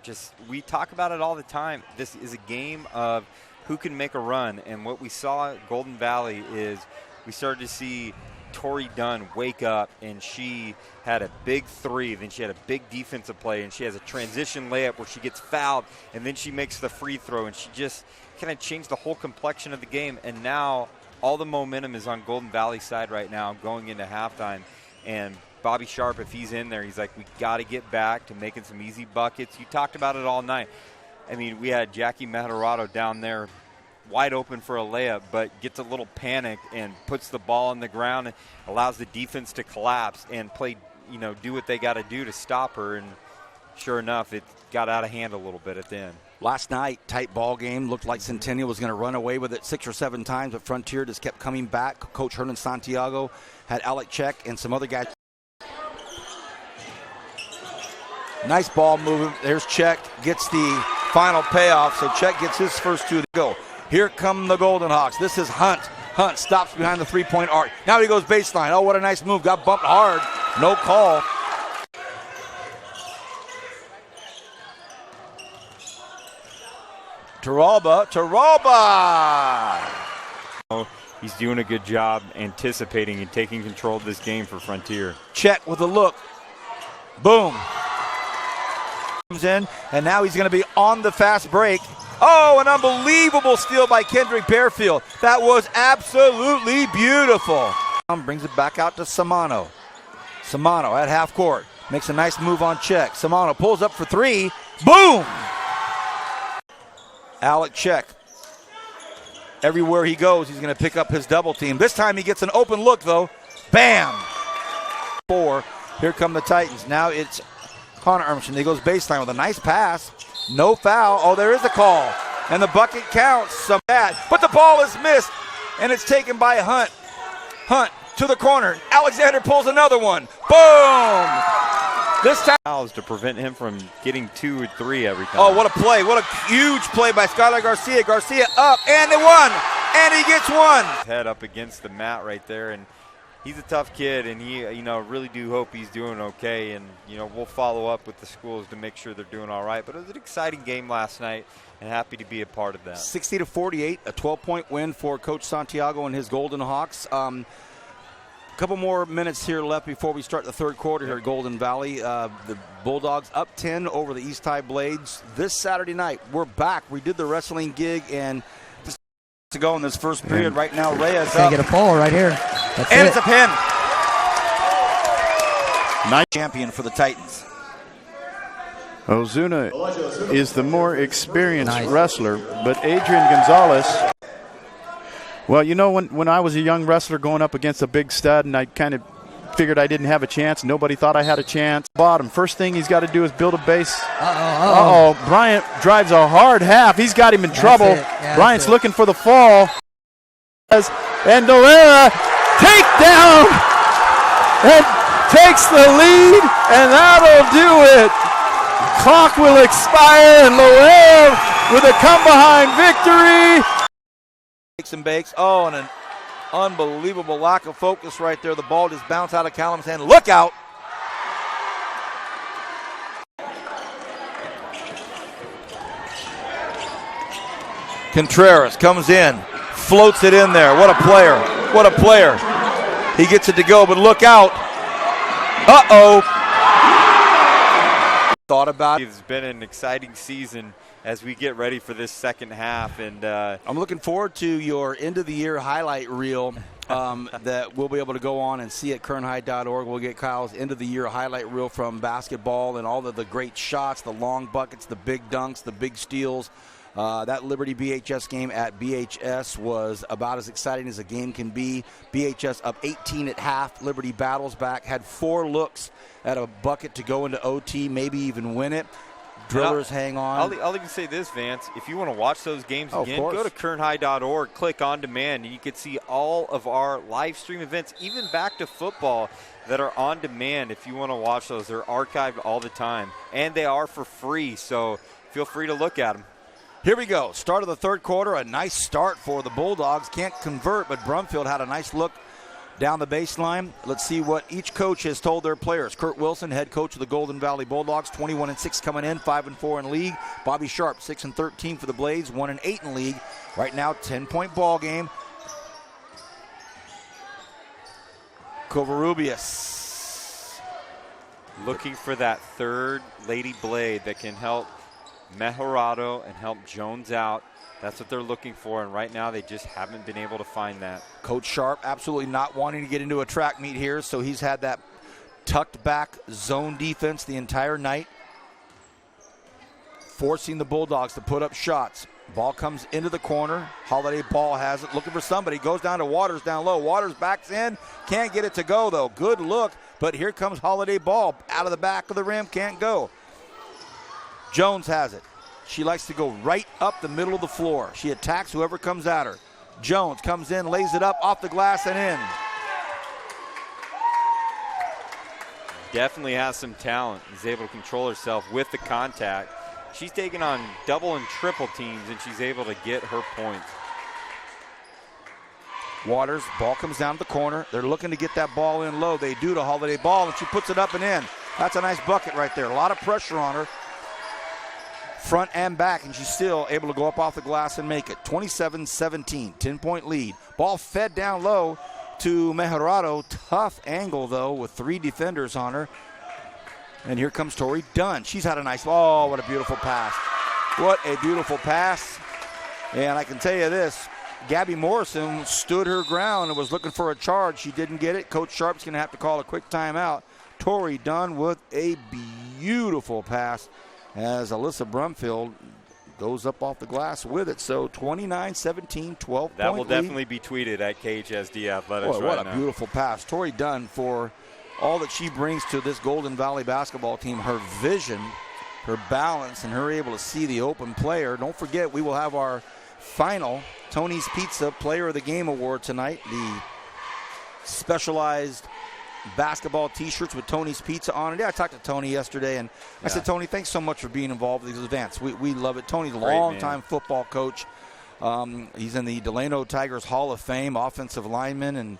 we talk about it all the time. This is a game of who can make a run. And what we saw at Golden Valley is we started to see Tori Dunn wake up, and she had a big three. Then she had a big defensive play, and she has a transition layup where she gets fouled, and then she makes the free throw, and she just kind of changed the whole complexion of the game. And now all the momentum is on Golden Valley's side right now going into halftime. And Bobby Sharp, if he's in there, he's like, we got to get back to making some easy buckets. You talked about it all night. I mean, we had Jackie Mejerado down there wide open for a layup, but gets a little panicked and puts the ball on the ground and allows the defense to collapse and play, do what they got to do to stop her. And sure enough, it got out of hand a little bit at the end. Last night, tight ball game. Looked like Centennial was going to run away with it 6 or 7 times, but Frontier just kept coming back. Coach Hernan Santiago had Alec Check and some other guys. Nice ball movement. There's Check, gets the final payoff, so Check gets his first 2 to go. Here come the Golden Hawks. This is Hunt. Hunt stops behind the three-point arc. Now he goes baseline. Oh, what a nice move. Got bumped hard. No call. Turalba. He's doing a good job anticipating and taking control of this game for Frontier. Check with a look. Boom. Comes in, and now he's going to be on the fast break. Oh, an unbelievable steal by Kendrick Bearfield. That was absolutely beautiful. Brings it back out to Samano. Samano at half court. Makes a nice move on Check. Samano pulls up for 3. Boom! Alec Check. Everywhere he goes, he's going to pick up his double team. This time he gets an open look, though. Bam! 4. Here come the Titans. Now it's Connor Armstrong. He goes baseline with a nice pass. No foul. Oh, there is a call. And the bucket counts. Some bad. But the ball is missed. And it's taken by Hunt. Hunt to the corner. Alexander pulls another one. Boom! This time fouls to prevent him from getting 2 or 3 every time. Oh, what a play. What a huge play by Skylar Garcia. Garcia up, and they won. And he gets 1. Head up against the mat right there, and he's a tough kid, and he, really do hope he's doing okay. And, we'll follow up with the schools to make sure they're doing all right. But it was an exciting game last night, and happy to be a part of that. 60-48, a 12-point win for Coach Santiago and his Golden Hawks. Couple more minutes here left before we start the third quarter here at Golden Valley. The Bulldogs up 10 over the East High Blades. This Saturday night, we're back. We did the wrestling gig, and just to go in this first period right now, Reyes Can't get a ball right here. That's and it. It's a pin. Nice champion for the Titans. Ozuna is the more experienced wrestler, but Adrian Gonzalez. Well, when I was a young wrestler going up against a big stud, and I kind of figured I didn't have a chance, nobody thought I had a chance. Bottom. First thing he's got to do is build a base. Uh-oh. Bryant drives a hard half. He's got him in trouble. Bryant's looking for the fall. And Noera takedown and takes the lead, and that'll do it. Clock will expire, and Loera with a come-behind victory. Bakes and bakes. Oh, and an unbelievable lack of focus right there. The ball just bounced out of Callum's hand. Look out! Contreras comes in, floats it in there. What a player. What a player. He gets it to go, but look out. Uh-oh. Thought about it. It's been an exciting season as we get ready for this second half, and I'm looking forward to your end of the year highlight reel that we'll be able to go on and see at kernhigh.org. We'll get Kyle's end of the year highlight reel from basketball and all of the great shots, the long buckets, the big dunks, the big steals. That Liberty BHS game at BHS was about as exciting as a game can be. BHS up 18 at half. Liberty battles back, had 4 looks at a bucket to go into OT, maybe even win it. Drillers hang on. I'll even say this, Vance. If you want to watch those games again, go to kernhigh.org, click on demand, and you can see all of our live stream events, even back to football, that are on demand. If you want to watch those, they're archived all the time, and they are for free, so feel free to look at them. Here we go. Start of the third quarter. A nice start for the Bulldogs. Can't convert, but Brumfield had a nice look down the baseline. Let's see what each coach has told their players. Kurt Wilson, head coach of the Golden Valley Bulldogs, 21-6 coming in, 5-4 in league. Bobby Sharp, 6-13 for the Blades, 1-8 in league. Right now, 10-point ball game. Covarrubias looking for that third Lady Blade that can help Mejorado and help Jones out. That's what they're looking for, and right now they just haven't been able to find that. Coach Sharp absolutely not wanting to get into a track meet here, so he's had that tucked back zone defense the entire night, forcing the Bulldogs to put up shots. Ball comes into the corner. Holiday Ball has it, looking for somebody. Goes down to Waters down low. Waters backs in. Can't get it to go, though. Good look, but here comes Holiday Ball. Out of the back of the rim, can't go. Jones has it. She likes to go right up the middle of the floor. She attacks whoever comes at her. Jones comes in, lays it up off the glass and in. Definitely has some talent. Is able to control herself with the contact. She's taking on double and triple teams, and she's able to get her points. Waters, ball comes down to the corner. They're looking to get that ball in low. They do to Holiday Ball, and she puts it up and in. That's a nice bucket right there. A lot of pressure on her, front and back, and she's still able to go up off the glass and make it. 27-17, 10-point lead. Ball fed down low to Mejorado. Tough angle, though, with 3 defenders on her. And here comes Tori Dunn. She's had a nice, oh, what a beautiful pass. What a beautiful pass. And I can tell you this, Gabby Morrison stood her ground and was looking for a charge. She didn't get it. Coach Sharp's going to have to call a quick timeout. Tori Dunn with a beautiful pass as Alyssa Brumfield goes up off the glass with it. So 29-17, 12-point That will lead. definitely be tweeted at KHSD Athletics Boy, right what now. a beautiful pass. Tori Dunn, for all that she brings to this Golden Valley basketball team, her vision, her balance, and her able to see the open player. Don't forget, we will have our final Tony's Pizza Player of the Game Award tonight. The specialized basketball T-shirts with Tony's Pizza on it. Yeah, I talked to Tony yesterday, and I said, Tony, thanks so much for being involved with these events. We love it. Tony's a long-time football coach. He's in the Delano Tigers Hall of Fame, offensive lineman, and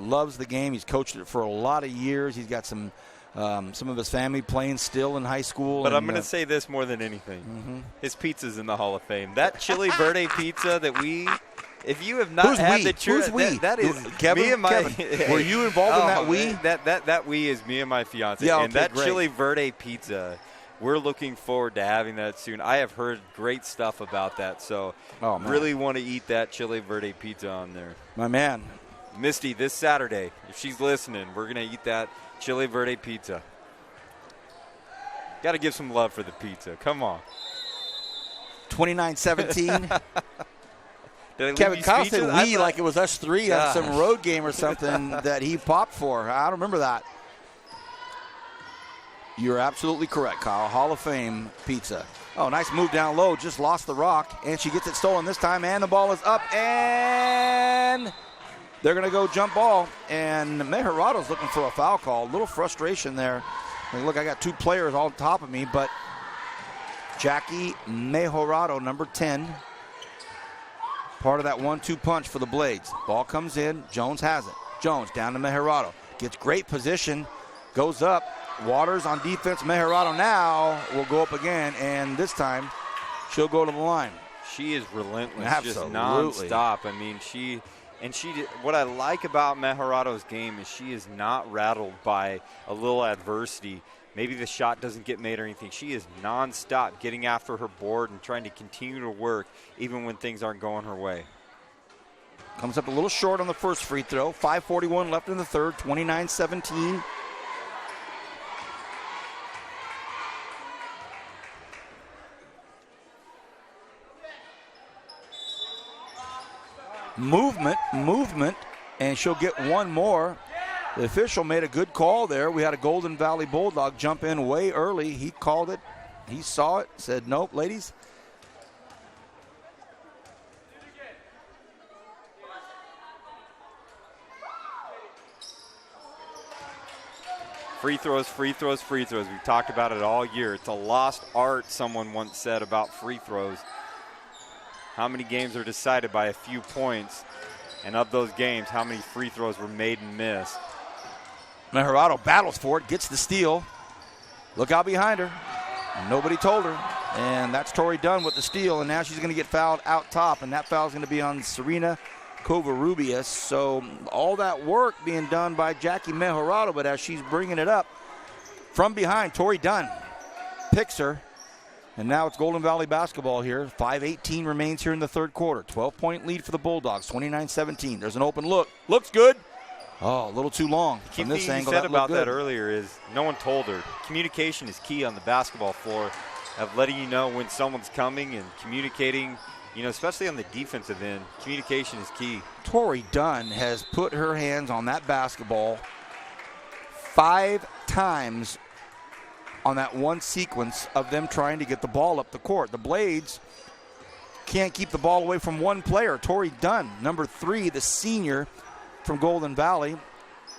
loves the game. He's coached it for a lot of years. He's got some of his family playing still in high school. But I'm going to say this more than anything. His pizza's in the Hall of Fame. That Chili Verde pizza that if you have not had the churro, that is Kevin, me and my. Kevin, were you involved in that we? That we is me and my fiance. Yeah, and that great. Chili Verde pizza, we're looking forward to having that soon. I have heard great stuff about that, so really want to eat that Chili Verde pizza on there. My man. Misty, this Saturday, if she's listening, we're going to eat that Chili Verde pizza. Got to give some love for the pizza. Come on. 29-17. Kevin, Kyle said we like it was us three on some road game or something that he popped for. I don't remember that. You're absolutely correct, Kyle. Hall of Fame pizza. Oh, nice move down low. Just lost the rock, and she gets it stolen this time, and the ball is up, and they're going to go jump ball. And Mejorato's looking for a foul call. A little frustration there. Like, look, I got 2 players all on top of me, but Jackie Mejorado, number 10, part of that 1-2 punch for the Blades. Ball comes in. Jones has it. Jones down to Mejorado. Gets great position. Goes up. Waters on defense. Mejorado now will go up again, and this time she'll go to the line. She is relentless. Absolutely. Just nonstop. I mean, what I like about Mejorado's game is she is not rattled by a little adversity. Maybe the shot doesn't get made or anything. She is nonstop getting after her board and trying to continue to work even when things aren't going her way. Comes up a little short on the first free throw. 5:41 left in the third, 29-17. Movement, and she'll get one more. The official made a good call there. We had a Golden Valley Bulldog jump in way early. He called it. He saw it, said, nope, ladies. Free throws, free throws, free throws. We've talked about it all year. It's a lost art, someone once said about free throws. How many games are decided by a few points? And of those games, how many free throws were made and missed? Mejorado battles for it, gets the steal. Look out behind her. Nobody told her. And that's Tori Dunn with the steal. And now she's going to get fouled out top. And that foul is going to be on Serena Covarrubias. So all that work being done by Jackie Mejorado. But as she's bringing it up from behind, Tori Dunn picks her. And now it's Golden Valley basketball here. 5:18 remains here in the third quarter. 12-point lead for the Bulldogs, 29-17. There's an open look. Looks good. Oh, a little too long. The key from this thing angle, you said about good. that earlier is no one told her. Communication is key on the basketball floor, of letting you know when someone's coming and communicating, you know, especially on the defensive end. Communication is key. Tori Dunn has put her hands on that basketball 5 times on that one sequence of them trying to get the ball up the court. The Blades can't keep the ball away from one player. Tori Dunn, number 3, the senior from Golden Valley.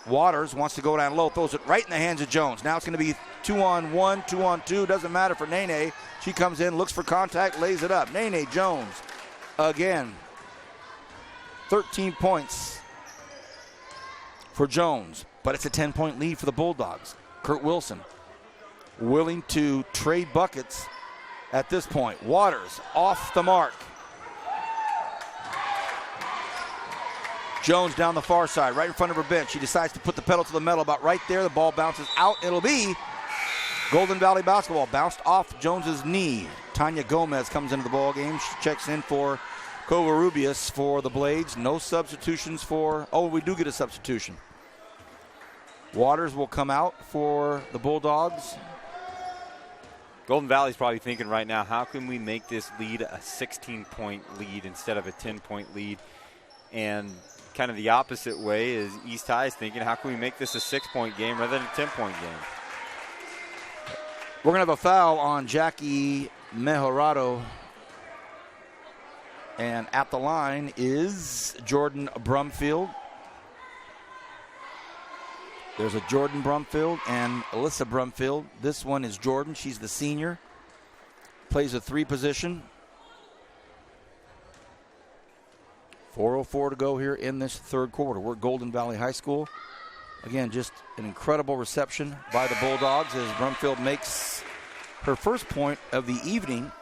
Waters wants to go down low, throws it right in the hands of Jones. Now it's going to be 2-on-1, 2-on-2. Doesn't matter for Nene. She comes in, looks for contact, lays it up. Nene Jones again. 13 points for Jones, but it's a 10-point lead for the Bulldogs. Kurt Wilson willing to trade buckets at this point. Waters off the mark. Jones down the far side, right in front of her bench. She decides to put the pedal to the metal about right there. The ball bounces out. It'll be Golden Valley basketball. Bounced off Jones's knee. Tanya Gomez comes into the ball game. She checks in for Covarrubias for the Blades. No substitutions for, oh, we do get a substitution. Waters will come out for the Bulldogs. Golden Valley's probably thinking right now, how can we make this lead a 16-point lead instead of a 10-point lead? And kind of the opposite way is East High is thinking, how can we make this a 6-point game rather than a 10-point game? We're going to have a foul on Jackie Mejorado. And at the line is Jordan Brumfield. There's a Jordan Brumfield and Alyssa Brumfield. This one is Jordan. She's the senior. Plays a 3 position. 4:04 to go here in this third quarter. We're at Golden Valley High School. Again, just an incredible reception by the Bulldogs as Brumfield makes her first point of the evening.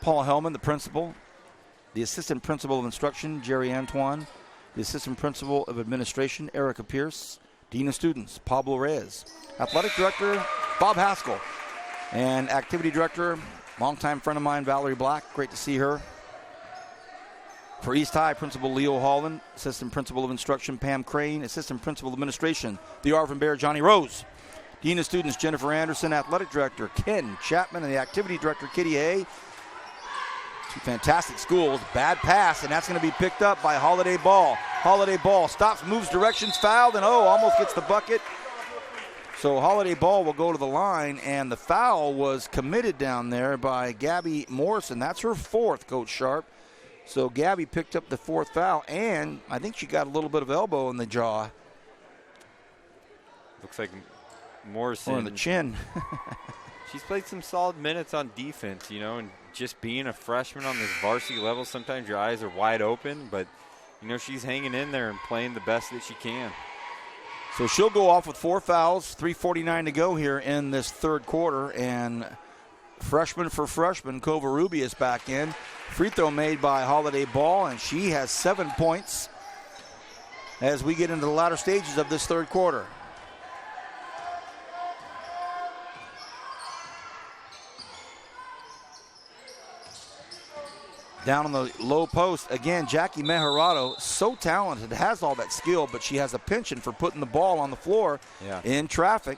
Paul Hellman, the principal. The assistant principal of instruction, Jerry Antoine. The assistant principal of administration, Erica Pierce. Dean of students, Pablo Reyes. Athletic director, Bob Haskell. And activity director, longtime friend of mine, Valerie Black. Great to see her. For East High, Principal Leo Holland. Assistant principal of instruction, Pam Crane. Assistant principal of administration, the Arvin Bear, Johnny Rose. Dean of students, Jennifer Anderson. Athletic director, Ken Chapman. And the activity director, Kitty Hay. 2 fantastic schools. Bad pass, and that's going to be picked up by Holiday Ball. Holiday Ball stops, moves directions, fouled, and almost gets the bucket. So Holiday Ball will go to the line, and the foul was committed down there by Gabby Morrison. That's her 4th, Coach Sharp. So Gabby picked up the 4th foul, and I think she got a little bit of elbow in the jaw. Looks like Morrison. Or in the chin. She's played some solid minutes on defense, you know, and just being a freshman on this varsity level, sometimes your eyes are wide open, but, you know, she's hanging in there and playing the best that she can. So she'll go off with 4 fouls, 3:49 to go here in this third quarter, and freshman for freshman, Covarrubias back in. Free throw made by Holiday Ball, and she has 7 points as we get into the latter stages of this third quarter. Down on the low post, again, Jackie Mejerado, so talented, has all that skill, but she has a penchant for putting the ball on the floor in traffic.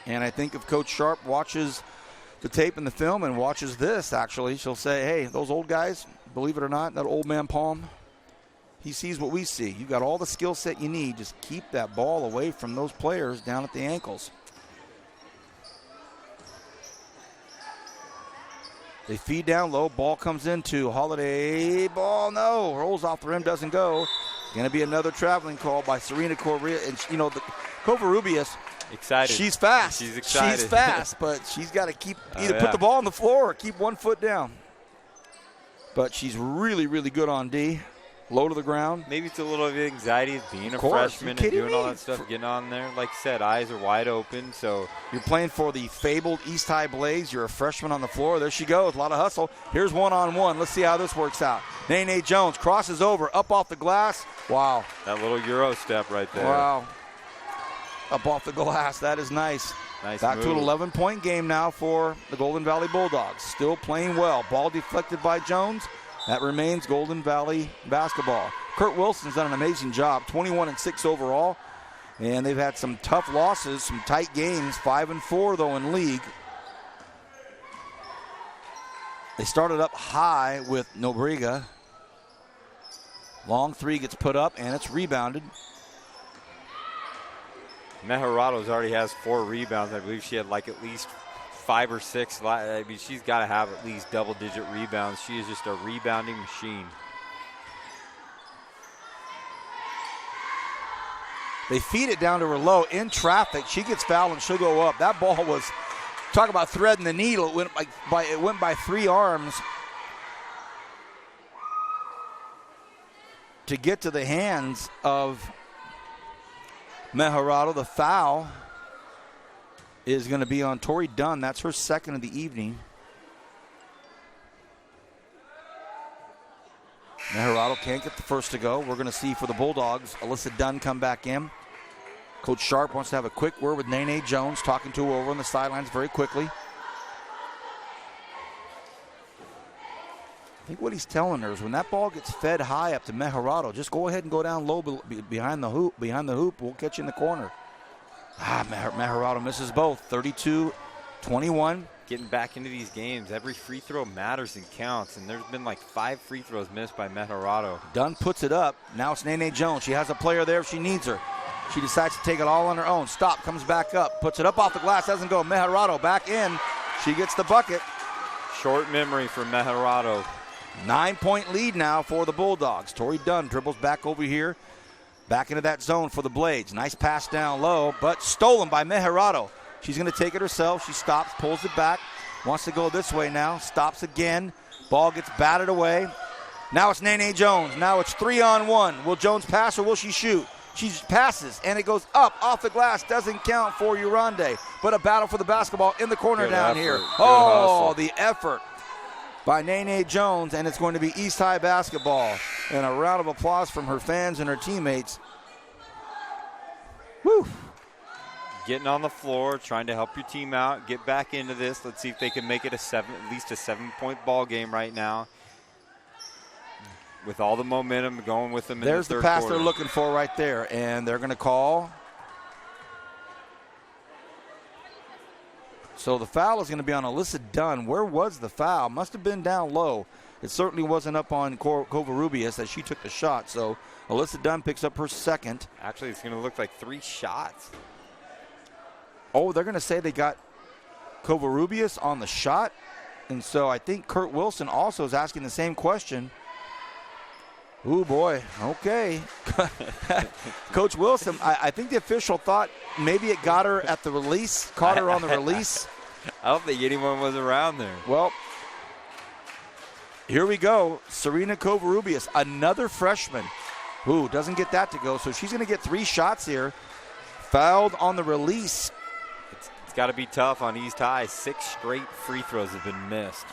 And I think if Coach Sharp watches the tape and the film and watches this, actually, she'll say, hey, those old guys, believe it or not, that old man Palm, he sees what we see. You got all the skill set you need. Just keep that ball away from those players down at the ankles. They feed down low. Ball comes into Holiday. Ball, no. Rolls off the rim, doesn't go. Going to be another traveling call by Serena Correa. And, you know, Covarrubias, excited. She's fast. She's excited. She's fast, but she's got to keep either put the ball on the floor or keep 1 foot down. But she's really, really good on D. Low to the ground. Maybe it's a little bit of anxiety of being a freshman and doing all that stuff, getting on there. Like I said, eyes are wide open. So you're playing for the fabled East High Blaze. You're a freshman on the floor. There she goes. A lot of hustle. Here's one-on-one. Let's see how this works out. Nene Jones crosses over, up off the glass. Wow. That little Euro step right there. Wow. Up off the glass. That is nice. Nice Back move. to an 11-point game now for the Golden Valley Bulldogs. Still playing well. Ball deflected by Jones. That remains Golden Valley basketball. Kurt Wilson's done an amazing job, 21-6 overall. And they've had some tough losses, some tight games, 5-4 though in league. They started up high with Nobrega. Long three gets put up and it's rebounded. Mejerado's already has 4 rebounds. I believe she had like at least 5 or 6. I mean, she's got to have at least double-digit rebounds. She is just a rebounding machine. They feed it down to her low in traffic. She gets fouled and she'll go up. That ball was, talk about threading the needle. It went by 3 arms to get to the hands of Mejerado. The foul is going to be on Tori Dunn. That's her second of the evening. Mejerado can't get the first to go. We're going to see for the Bulldogs, Alyssa Dunn come back in. Coach Sharp wants to have a quick word with Nene Jones, talking to her over on the sidelines very quickly. I think what he's telling her is when that ball gets fed high up to Mejerado, just go ahead and go down low behind the hoop. We'll catch you in the corner. Mejerado misses both, 32-21. Getting back into these games, every free throw matters and counts, and there's been like 5 free throws missed by Mejerado. Dunn puts it up. Now it's Nene Jones. She has a player there if she needs her. She decides to take it all on her own. Stop, comes back up, puts it up off the glass, doesn't go. Mejerado back in. She gets the bucket. Short memory for Mejerado. 9-point lead now for the Bulldogs. Tori Dunn dribbles back over here. Back into that zone for the Blades. Nice pass down low, but stolen by Mejerado. She's going to take it herself. She stops, pulls it back. Wants to go this way now. Stops again. Ball gets batted away. Now it's Nene Jones. Now it's 3-on-1. Will Jones pass or will she shoot? She passes, and it goes up off the glass. Doesn't count for Urande. But a battle for the basketball in the corner down here. Oh, the effort by Nene Jones, and it's going to be East High basketball. And a round of applause from her fans and her teammates. Woo! Getting on the floor, trying to help your team out, get back into this. Let's see if they can make it at least a 7-point ball game right now. With all the momentum going with them in There's the third pass quarter. they're looking for right there, and they're going to call. So the foul is going to be on Alyssa Dunn. Where was the foul? Must have been down low. It certainly wasn't up on Covarrubias as she took the shot. So Alyssa Dunn picks up her second. Actually, it's going to look like 3 shots. Oh, they're going to say they got Covarrubias on the shot. And so I think Kurt Wilson also is asking the same question. Ooh, boy. Okay. Coach Wilson, I think the official thought maybe it got her at the release, caught her on the release. I don't think anyone was around there. Well, here we go. Serena Covarrubias, another freshman. Ooh, doesn't get that to go. So she's going to get 3 shots here. Fouled on the release. It's got to be tough on East High. 6 straight free throws have been missed.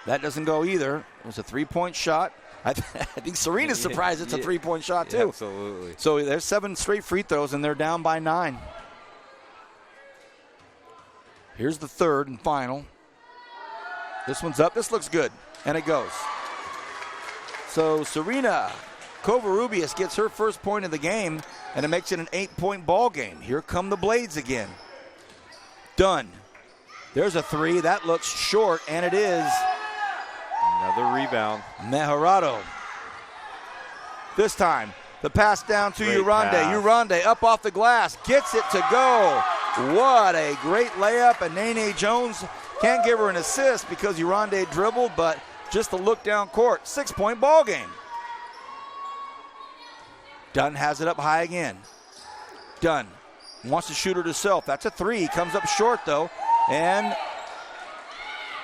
That doesn't go either. It was a 3-point shot. I think Serena's surprised it's a 3-point shot, too. Yeah, absolutely. So there's 7 straight free throws, and they're down by 9. Here's the third and final. This one's up. This looks good. And it goes. So Serena Covarrubias gets her first point of the game, and it makes it an 8-point ball game. Here come the Blades again. Dunn. There's a three. That looks short, and it is. Another rebound. Mejorado. This time, the pass down to Great Urande. pass. Urande up off the glass. Gets it to go. What a great layup. And Nene Jones can't give her an assist because Urande dribbled, but just the look down court. 6-point ball game. Dunn has it up high again. Dunn wants to shoot it herself. That's a three. Comes up short, though. And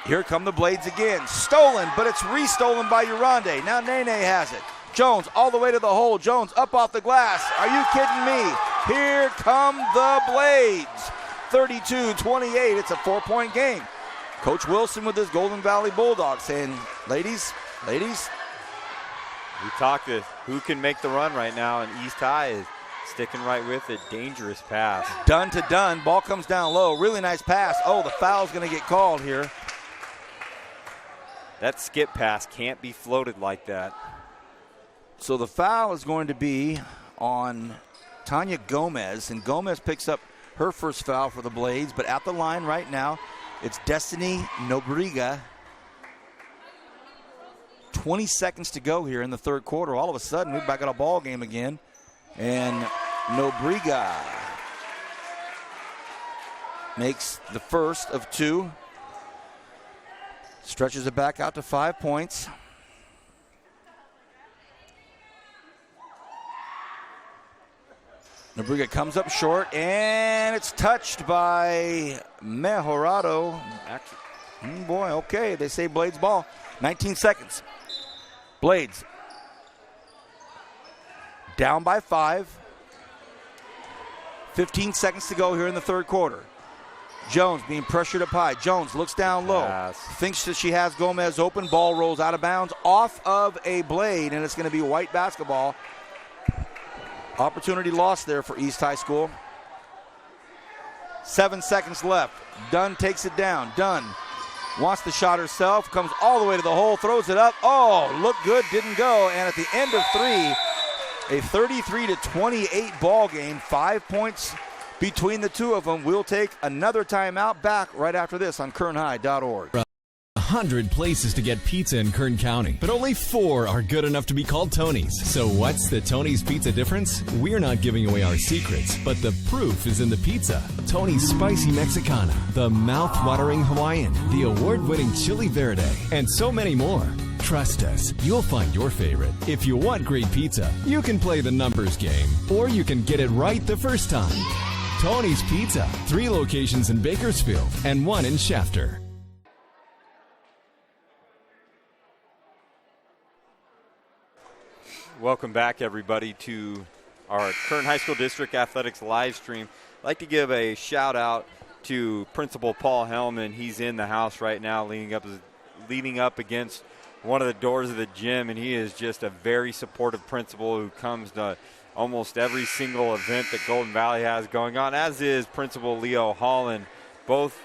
here come the Blades again. Stolen, but it's restolen by Urande. Now Nene has it. Jones all the way to the hole. Jones up off the glass. Are you kidding me? Here come the Blades. 32-28. It's a 4-point game. Coach Wilson with his Golden Valley Bulldogs saying, ladies. We talked to who can make the run right now, and East High is sticking right with it. Dangerous pass. Dunn to Dunn. Ball comes down low. Really nice pass. Oh, the foul's going to get called here. That skip pass can't be floated like that. So the foul is going to be on Tanya Gomez, and Gomez picks up her first foul for the Blades, but at the line right now, it's Destiny Nobriga. 20 seconds to go here in the third quarter. All of a sudden, we're back at a ball game again. And Nobriga makes the first of two. Stretches it back out to 5 points. Nobriga comes up short, and it's touched by Mejorado. Boy, okay, they say Blades ball. 19 seconds. Blades down by 5. 15 seconds to go here in the third quarter. Jones being pressured up high. Jones looks down low. Thinks that she has Gomez open. Ball rolls out of bounds off of a Blade, and it's going to be white basketball. Opportunity lost there for East High School. 7 seconds left. Dunn takes it down. Dunn wants the shot herself. Comes all the way to the hole. Throws it up. Oh, looked good. Didn't go. And at the end of three, a 33-28 ball game. 5 points between the two of them. We'll take another timeout. Back right after this on KernHigh.org. 100 places to get pizza in Kern County, but only 4 are good enough to be called Tony's. So what's the Tony's Pizza difference? We're not giving away our secrets, but the proof is in the pizza. Tony's Spicy Mexicana, the mouth-watering Hawaiian, the award-winning Chili Verde, and so many more. Trust us, you'll find your favorite. If you want great pizza, you can play the numbers game, or you can get it right the first time. Tony's Pizza, 3 locations in Bakersfield and 1 in Shafter. Welcome back, everybody, to our Kern High School District Athletics live stream. I'd like to give a shout-out to Principal Paul Hellman. He's in the house right now leaning up against one of the doors of the gym, and he is just a very supportive principal who comes to almost every single event that Golden Valley has going on, as is Principal Leo Holland. Both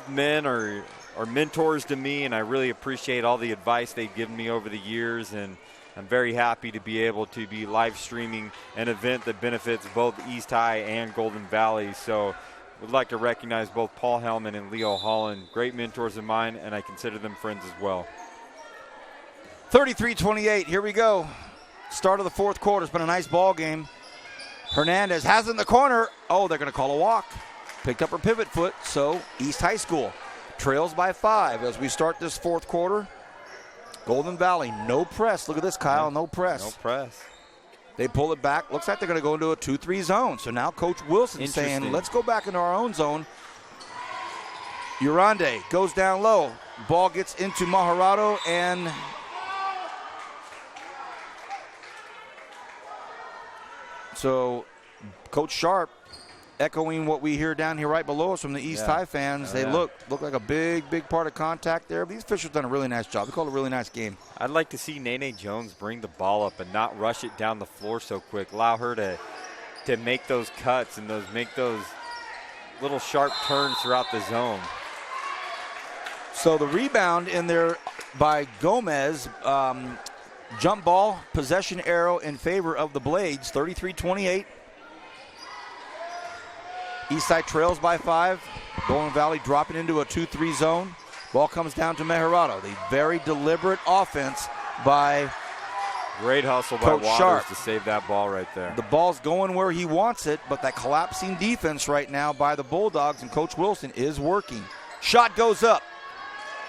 men are mentors to me, and I really appreciate all the advice they've given me over the years, and I'm very happy to be able to be live streaming an event that benefits both East High and Golden Valley. So would like to recognize both Paul Hellman and Leo Holland, great mentors of mine, and I consider them friends as well. 33-28, here we go. Start of the fourth quarter. It's been a nice ball game. Hernandez has it in the corner. Oh, they're going to call a walk. Picked up her pivot foot, so East High School trails by 5 as we start this fourth quarter. Golden Valley, no press. Look at this, Kyle, no press. No press. They pull it back. Looks like they're going to go into a 2-3 zone. So now Coach Wilson saying, let's go back into our own zone. Urande goes down low. Ball gets into Mejorado, and so Coach Sharp, echoing what we hear down here right below us from the East High fans. They look like a big part of contact there. These officials done a really nice job. They called it a really nice game. I'd like to see Nene Jones bring the ball up and not rush it down the floor so quick. Allow her to make those cuts and make those little sharp turns throughout the zone. So the rebound in there by Gomez. Jump ball, possession arrow in favor of the Blades, 33-28. Eastside trails by 5. Golden Valley dropping into a 2-3 zone. Ball comes down to Mejerado. The very deliberate offense by great hustle by Coach Waters Sharp to save that ball right there. The ball's going where he wants it, but that collapsing defense right now by the Bulldogs and Coach Wilson is working. Shot goes up.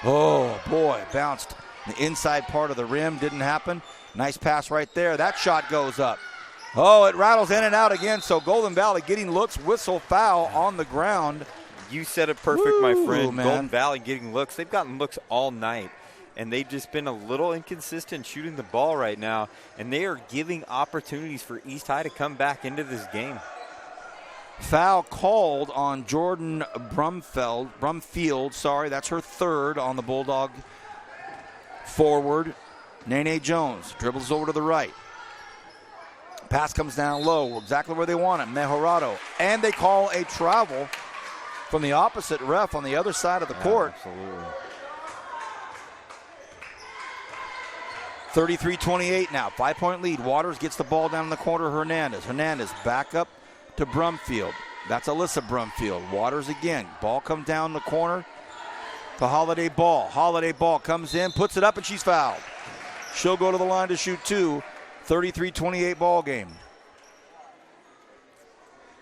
Oh, boy, bounced. The inside part of the rim didn't happen. Nice pass right there. That shot goes up. Oh, it rattles in and out again, so Golden Valley getting looks, whistle, foul on the ground. You said it perfect, my friend. man. Golden Valley getting looks. They've gotten looks all night, and they've just been a little inconsistent shooting the ball right now, and they are giving opportunities for East High to come back into this game. Foul called on Jordan Brumfield. That's her third on the Bulldog forward. Nene Jones dribbles over to the right. Pass comes down low, exactly where they want it. Mejerado. And they call a travel from the opposite ref on the other side of the court. Absolutely. 33-28 now. 5-point lead. Waters gets the ball down in the corner. Hernandez back up to Brumfield. That's Alyssa Brumfield. Waters again. Ball comes down the corner to Holiday Ball. Holiday Ball comes in, puts it up, and she's fouled. She'll go to the line to shoot 2. 33-28 ball game.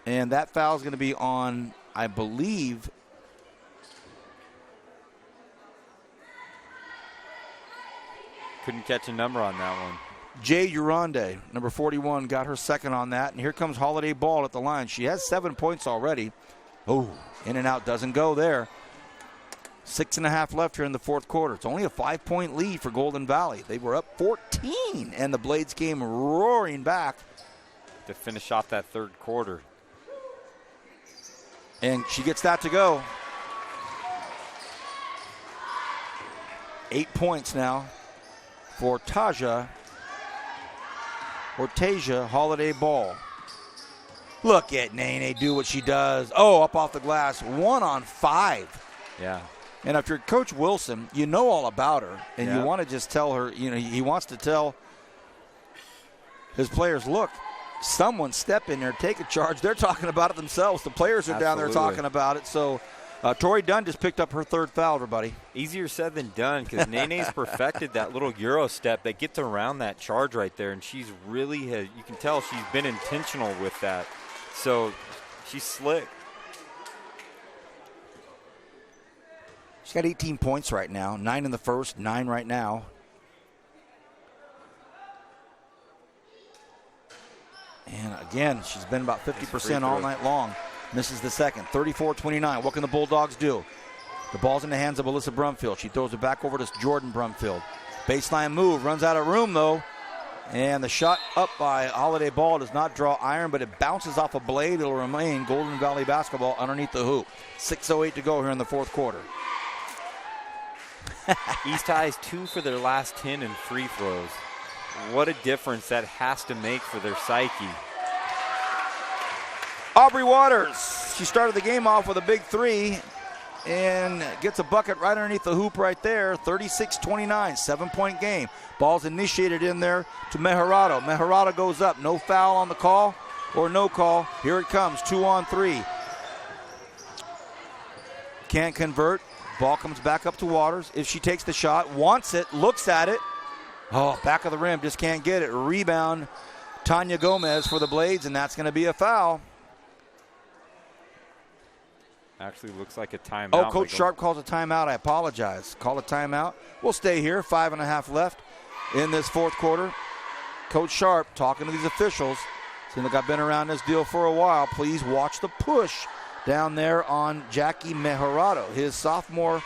And that foul is going to be on, I believe, couldn't catch a number on that one. Jay Uronde, number 41, got her second on that. And here comes Holiday Ball at the line. She has 7 points already. Oh, in and out, doesn't go there. 6.5 left here in the fourth quarter. It's only a 5-point lead for Golden Valley. They were up 14, and the Blades came roaring back to finish off that third quarter. And she gets that to go. 8 points now for Taja Holiday Ball. Look at Nene do what she does. Oh, up off the glass. 1 on 5. Yeah. And if you're Coach Wilson, you know all about her, and you want to just tell her, he wants to tell his players, look, someone step in there, take a charge. They're talking about it themselves. The players are down there talking about it. So Tori Dunn just picked up her third foul, everybody. Easier said than done, because Nene's perfected that little Euro step that gets around that charge right there, and she's really, you can tell she's been intentional with that. So she's slick. She's got 18 points right now, 9 in the first, 9 right now. And again, she's been about 50% all night long. Misses the second. 34-29. What can the Bulldogs do? The ball's in the hands of Alyssa Brumfield. She throws it back over to Jordan Brumfield. Baseline move. Runs out of room, though. And the shot up by Holiday Ball does not draw iron, but it bounces off a blade. It'll remain Golden Valley basketball underneath the hoop. 6:08 to go here in the fourth quarter. East High is 2 for their last 10 in free throws. What a difference that has to make for their psyche. Aubrey Waters, she started the game off with a big 3 and gets a bucket right underneath the hoop right there. 36-29, 7-point game. Ball's initiated in there to Mejerado. Mejerado goes up. No foul on the call or no call. Here it comes, 2 on 3. Can't convert. Ball comes back up to Waters. If she takes the shot, wants it, looks at it. Oh, back of the rim, just can't get it. Rebound, Tanya Gomez for the Blades, and that's going to be a foul. Actually looks like a timeout. Oh, Coach Sharp calls a timeout. I apologize. Call a timeout. We'll stay here. 5.5 left in this fourth quarter. Coach Sharp talking to these officials. Seems like I've been around this deal for a while. Please watch the push down there on Jackie Mejerado, his sophomore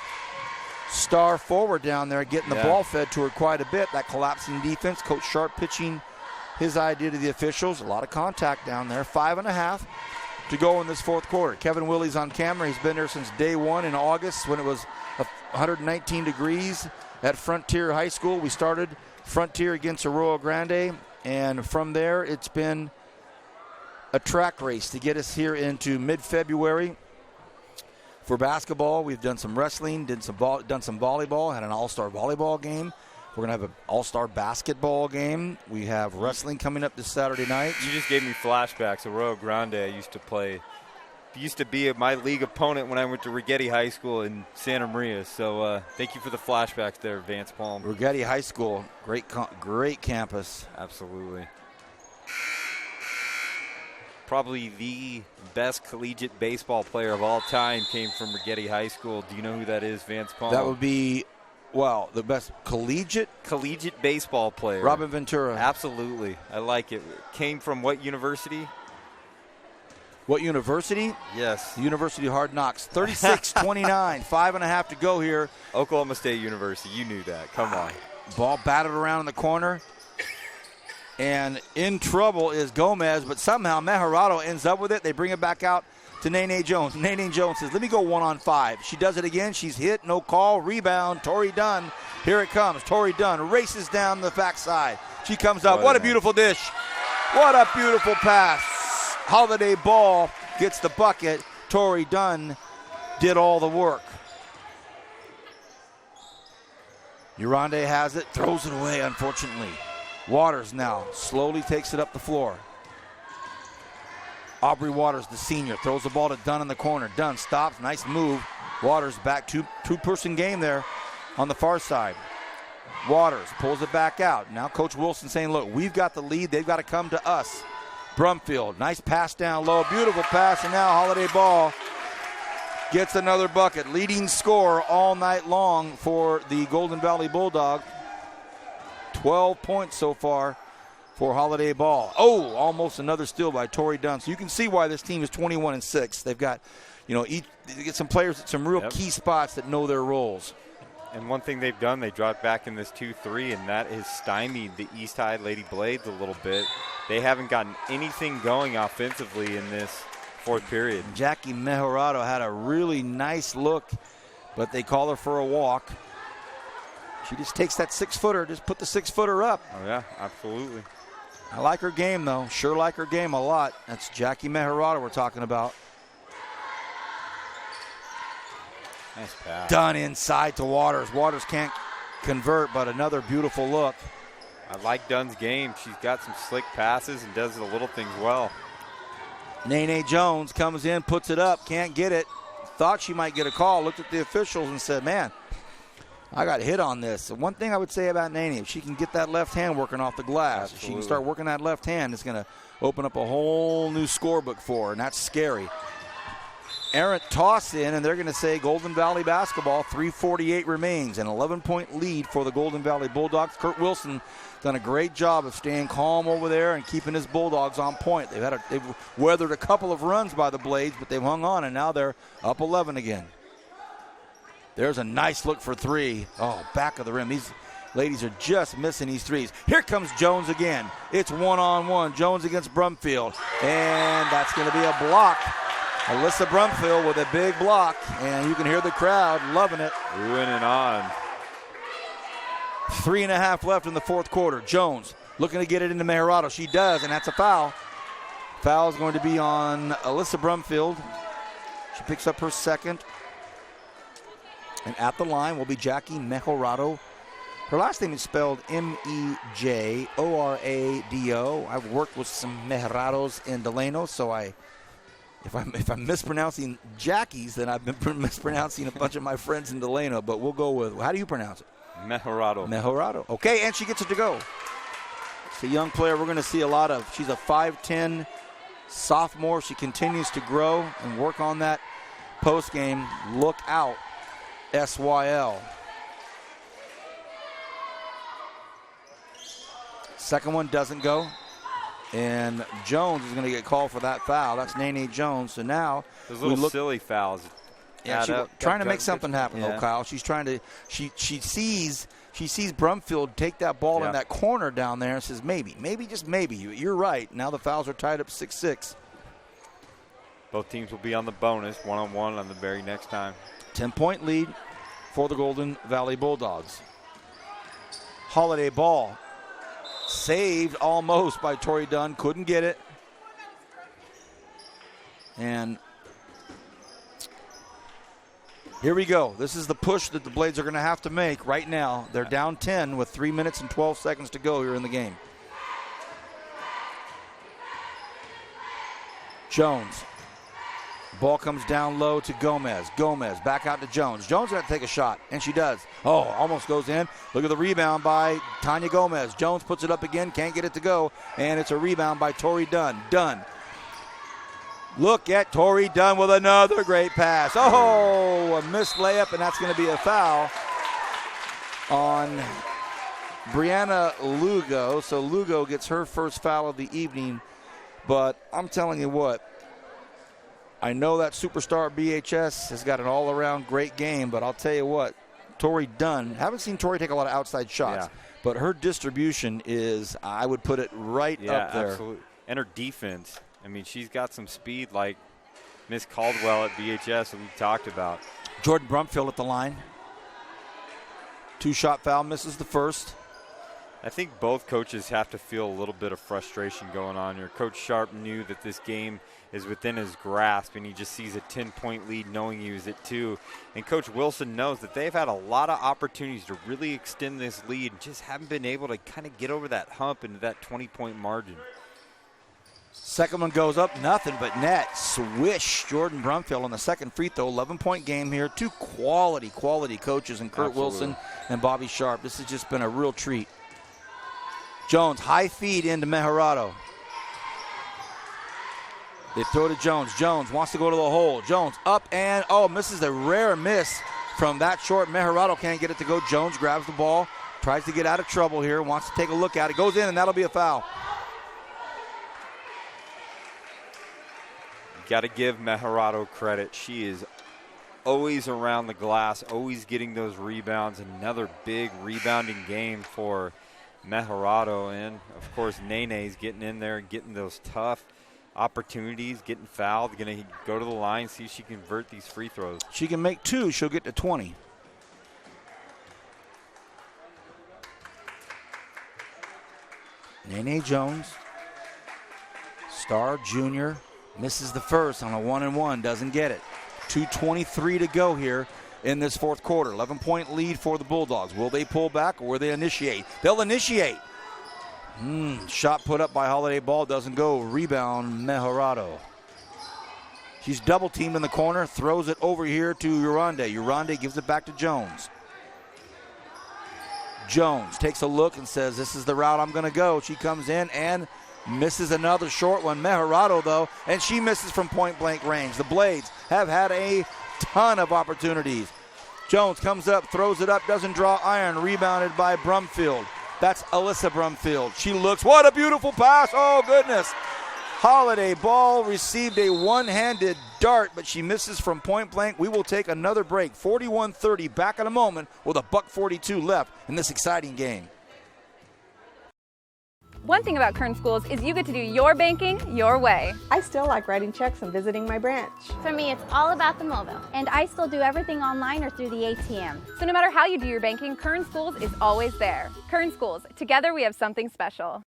star forward down there, getting the ball fed to her quite a bit. That collapsing defense. Coach Sharp pitching his idea to the officials. A lot of contact down there. 5.5 to go in this fourth quarter. Kevin Willie's on camera. He's been there since day one in August when it was 119 degrees at Frontier High School. We started Frontier against Arroyo Grande, and from there it's been a track race to get us here into mid-February For basketball, we've done some wrestling, done some volleyball, had an all-star volleyball game. We're going to have an all-star basketball game. We have wrestling coming up this Saturday night. You just gave me flashbacks. Arroyo Grande I used to be my league opponent when I went to Rigetti High School in Santa Maria. So thank you for the flashbacks there, Vance Palm. Rigetti High School, great campus. Absolutely. Probably the best collegiate baseball player of all time came from Rigetti High School. Do you know who that is, Vance Palm? That would be, the best collegiate baseball player. Robin Ventura. Absolutely. I like it. Came from what university? What university? Yes. The University of Hard Knocks. 36-29, 5.5 to go here. Oklahoma State University. You knew that. Come on. Ball batted around in the corner. And in trouble is Gomez, but somehow Mejorado ends up with it. They bring it back out to Nene Jones. Nene Jones says, let me go 1-on-5. She does it again. She's hit. No call. Rebound. Tori Dunn. Here it comes. Tori Dunn races down the backside. She comes up. What a beautiful dish. What a beautiful pass. Holiday Ball gets the bucket. Tori Dunn did all the work. Urande has it. Throws it away, unfortunately. Waters now slowly takes it up the floor. Aubrey Waters, the senior, throws the ball to Dunn in the corner. Dunn stops. Nice move. Waters back. Two-person game there on the far side. Waters pulls it back out. Now Coach Wilson saying, look, we've got the lead. They've got to come to us. Brumfield, nice pass down low. Beautiful pass, and now Holiday Ball gets another bucket. Leading scorer all night long for the Golden Valley Bulldog. 12 points so far for Holiday Ball. Oh, almost another steal by Tori Dunn. So you can see why this team is 21-6. They've got, they get some players at some real key spots that know their roles. And one thing they've done, they dropped back in this 2-3, and that has stymied the East High Lady Blades a little bit. They haven't gotten anything going offensively in this fourth period. Jackie Mejorado had a really nice look, but they call her for a walk. She just takes that 6-footer, just put the 6-footer up. Oh, yeah, absolutely. I like her game, though. Sure like her game a lot. That's Jackie Mejorado we're talking about. Nice pass. Done inside to Waters. Waters can't convert, but another beautiful look. I like Dunn's game. She's got some slick passes and does the little things well. Nene Jones comes in, puts it up, can't get it. Thought she might get a call, looked at the officials and said, man, I got hit on this. So one thing I would say about Nene, if she can get that left hand working off the glass, if she can start working that left hand, it's going to open up a whole new scorebook for her, and that's scary. Errant toss in, and they're going to say Golden Valley basketball. 3:48 remains, an 11-point lead for the Golden Valley Bulldogs. Kurt Wilson done a great job of staying calm over there and keeping his Bulldogs on point. They've weathered a couple of runs by the Blades, but they've hung on, and now they're up 11 again. There's a nice look for three. Oh, back of the rim. These ladies are just missing these threes. Here comes Jones again. It's one-on-one. Jones against Brumfield, and that's going to be a block. Alyssa Brumfield with a big block, and you can hear the crowd loving it. Oohing and on. 3.5 left in the fourth quarter. Jones looking to get it into Mejorado. She does, and that's a foul. Foul is going to be on Alyssa Brumfield. She picks up her second. And at the line will be Jackie Mejorado. Her last name is spelled Mejorado. I've worked with some Mejorados in Delano, so if I'm mispronouncing Jackie's, then I've been mispronouncing a bunch of my friends in Delano, but we'll go with, how do you pronounce it? Mejorado. Mejorado. Okay, and she gets it to go. It's a young player we're going to see a lot of. She's a 5'10 sophomore. She continues to grow and work on that post game. Look out, SYL. Second one doesn't go. And Jones is going to get called for that foul. That's Nene Jones. So now those little silly fouls. Yeah, she's trying to make something happen, though, Kyle. She's trying to. She sees Brumfield take that ball in that corner down there and says maybe just maybe. You're right. Now the fouls are tied up 6-6. Both teams will be on the bonus 1-on-1 on the very next time. 10-point lead for the Golden Valley Bulldogs. Holiday Ball. Saved almost by Tori Dunn. Couldn't get it. And Here we go. This is the push that the Blades are going to have to make right now. They're down 10 with 3 minutes and 12 seconds to go here in the game. Jones. Ball comes down low to Gomez. Gomez back out to Jones. Jones got to take a shot, and she does. Oh, almost goes in. Look at the rebound by Tanya Gomez. Jones puts it up again, can't get it to go, and it's a rebound by Tori Dunn. Dunn. Look at Tori Dunn with another great pass. Oh, a missed layup, and that's going to be a foul on Brianna Lugo. So Lugo gets her first foul of the evening. But I'm telling you what, I know that superstar BHS has got an all-around great game, but I'll tell you what, Tori Dunn, haven't seen Tori take a lot of outside shots, but her distribution is, I would put it right up there. Absolutely. And her defense. I mean, she's got some speed like Miss Caldwell at BHS that we've talked about. Jordan Brumfield at the line. 2-shot foul, misses the first. I think both coaches have to feel a little bit of frustration going on here. Coach Sharp knew that this game is within his grasp, and he just sees a 10-point lead knowing he was at 2. And Coach Wilson knows that they've had a lot of opportunities to really extend this lead, just haven't been able to kind of get over that hump into that 20-point margin. Second one goes up, nothing but net. Swish, Jordan Brumfield on the second free throw. 11-point game here. Two quality coaches in Kurt Wilson and Bobby Sharp. This has just been a real treat. Jones, high feed into Meharado. They throw to Jones. Jones wants to go to the hole. Jones up and, misses a rare miss from that short. Meharado can't get it to go. Jones grabs the ball, tries to get out of trouble here, wants to take a look at it. Goes in, and that'll be a foul. Got to give Meharado credit. She is always around the glass, always getting those rebounds. Another big rebounding game for Meharado. And, of course, Nene's getting in there and getting those tough opportunities, getting fouled, going to go to the line, see if she can convert these free throws. She can make 2. She'll get to 20. Nene Jones, star junior, misses the first on a 1-and-1, doesn't get it. 2:23 to go here in this fourth quarter. 11-point lead for the Bulldogs. Will they pull back or will they initiate? They'll initiate. Shot put up by Holiday Ball, doesn't go. Rebound, Meharado. She's double teamed in the corner, throws it over here to Urande. Urande gives it back to Jones. Jones takes a look and says, this is the route I'm going to go. She comes in and misses another short one. Meharado, though, and she misses from point-blank range. The Blades have had a ton of opportunities. Jones comes up, throws it up, doesn't draw iron. Rebounded by Brumfield. That's Alyssa Brumfield. She looks, what a beautiful pass. Oh, goodness. Holiday Ball received a one-handed dart, but she misses from point-blank. We will take another break. 41-30, back in a moment with a $1:42 left in this exciting game. One thing about Kern Schools is you get to do your banking your way. I still like writing checks and visiting my branch. For me, it's all about the mobile. And I still do everything online or through the ATM. So no matter how you do your banking, Kern Schools is always there. Kern Schools, together we have something special.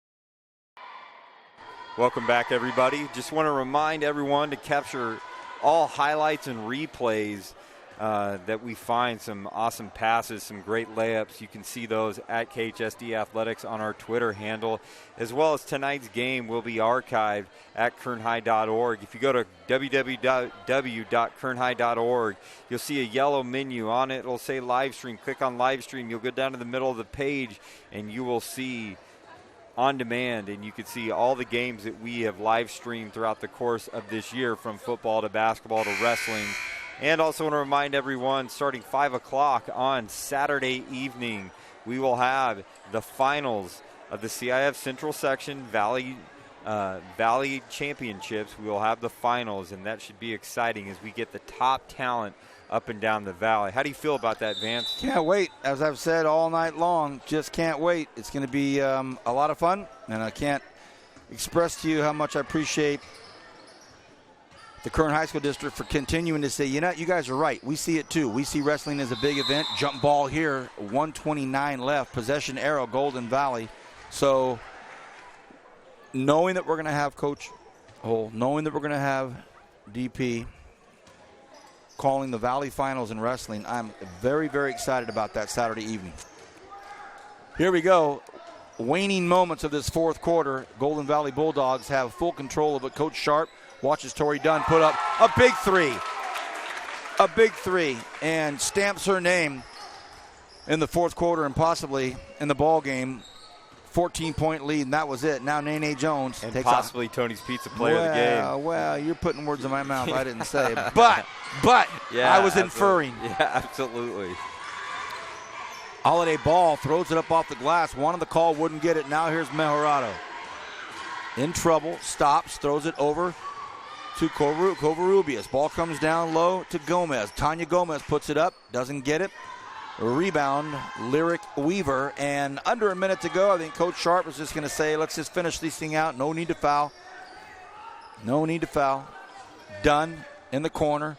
Welcome back, everybody. Just want to remind everyone to capture all highlights and replays that we find. Some awesome passes, some great layups. You can see those at KHSD Athletics on our Twitter handle, as well as tonight's game will be archived at kernhigh.org. If you go to www.kernhigh.org, you'll see a yellow menu. On it, it'll say live stream. Click on live stream. You'll go down to the middle of the page, and you will see on demand, and you can see all the games that we have live streamed throughout the course of this year, from football to basketball to wrestling. And also want to remind everyone, starting 5 o'clock on Saturday evening, we will have the finals of the CIF Central Section Valley Championships. We will have the finals, and that should be exciting as we get the top talent up and down the valley. How do you feel about that, Vance? Can't wait. As I've said all night long, just can't wait. It's going to be a lot of fun, and I can't express to you how much I appreciate the Kern High School District for continuing to say, you know, you guys are right. We see it too. We see wrestling as a big event. Jump ball here, 1:29 left. Possession arrow, Golden Valley. So knowing that we're going to have Coach Hull, knowing that we're going to have DP, calling the Valley Finals in wrestling. I'm very, very excited about that Saturday evening. Here we go. Waning moments of this fourth quarter. Golden Valley Bulldogs have full control of it. Coach Sharp watches Tori Dunn put up a big three. A big three, and stamps her name in the fourth quarter and possibly in the ball game. 14-point lead, and that was it. Now Nene Jones and takes possibly Tony's Pizza player of the game. Well, you're putting words in my mouth. I didn't say, but yeah, I was inferring. Yeah, absolutely. Holiday Ball throws it up off the glass. Wanted the call, wouldn't get it. Now here's Mejorado. In trouble, stops, throws it over to Covarrubias. Ball comes down low to Gomez. Tanya Gomez puts it up, doesn't get it. Rebound, Lyric Weaver. And under a minute to go, I think Coach Sharp was just going to say, let's just finish this thing out. No need to foul. No need to foul. Dunn in the corner.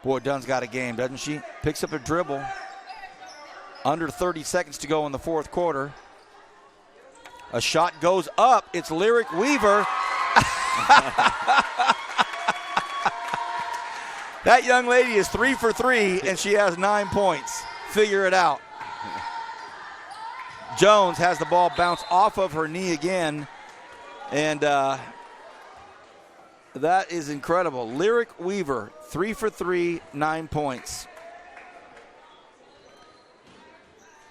Boy, Dunn's got a game, doesn't she? Picks up a dribble. Under 30 seconds to go in the fourth quarter. A shot goes up. It's Lyric Weaver. That young lady is 3 for 3, and she has 9 points. Figure it out. Jones has the ball bounce off of her knee again, and that is incredible. Lyric Weaver, 3 for 3, 9 points.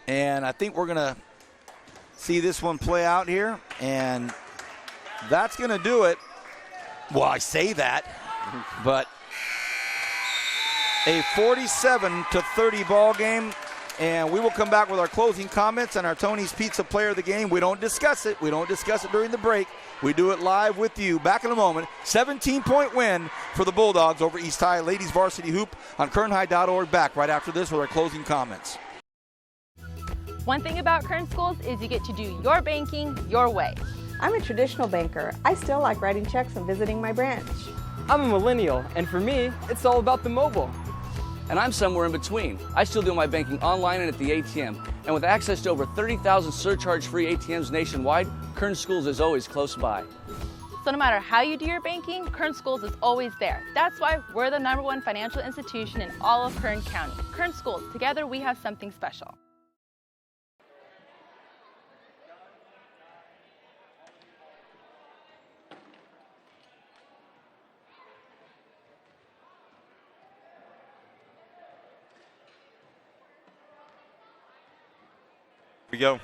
And I think we're going to see this one play out here, and that's going to do it. Well, I say that, but a 47-30 ball game, and we will come back with our closing comments and our Tony's Pizza player of the game. We don't discuss it. We don't discuss it during the break. We do it live with you. Back in a moment. 17-point win for the Bulldogs over East High Ladies Varsity Hoop on KernHigh.org. Back right after this with our closing comments. One thing about Kern Schools is you get to do your banking your way. I'm a traditional banker. I still like writing checks and visiting my branch. I'm a millennial, and for me, it's all about the mobile. And I'm somewhere in between. I still do my banking online and at the ATM. And with access to over 30,000 surcharge-free ATMs nationwide, Kern Schools is always close by. So no matter how you do your banking, Kern Schools is always there. That's why we're the #1 financial institution in all of Kern County. Kern Schools, together we have something special. We go.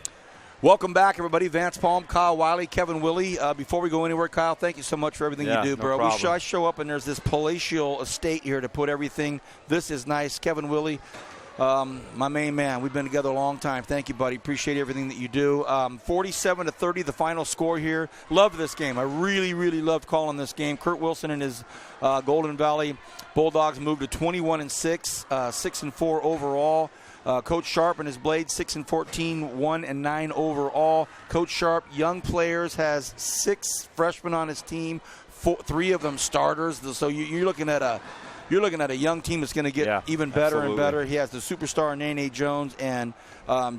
Welcome back, everybody. Vance Palm, Kyle Wiley, Kevin Willie. Before we go anywhere, Kyle, thank you so much for everything you do, bro. I show up, and there's this palatial estate here to put everything. This is nice. Kevin Willie, my main man. We've been together a long time. Thank you, buddy. Appreciate everything that you do. 47-30, the final score here. Love this game. I really, really loved calling this game. Kurt Wilson and his Golden Valley Bulldogs moved to 21-6, 6-4 overall. Coach Sharp and his Blades, 6-14, 1-9 overall. Coach Sharp, young players, has 6 freshmen on his team, 3 of them starters. So you're looking at a young team that's going to get even better and better. He has the superstar Nene Jones and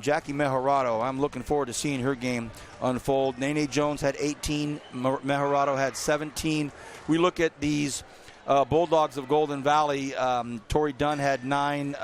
Jackie Mejorado. I'm looking forward to seeing her game unfold. Nene Jones had 18, Mejorado had 17. We look at these Bulldogs of Golden Valley. Tori Dunn had 9.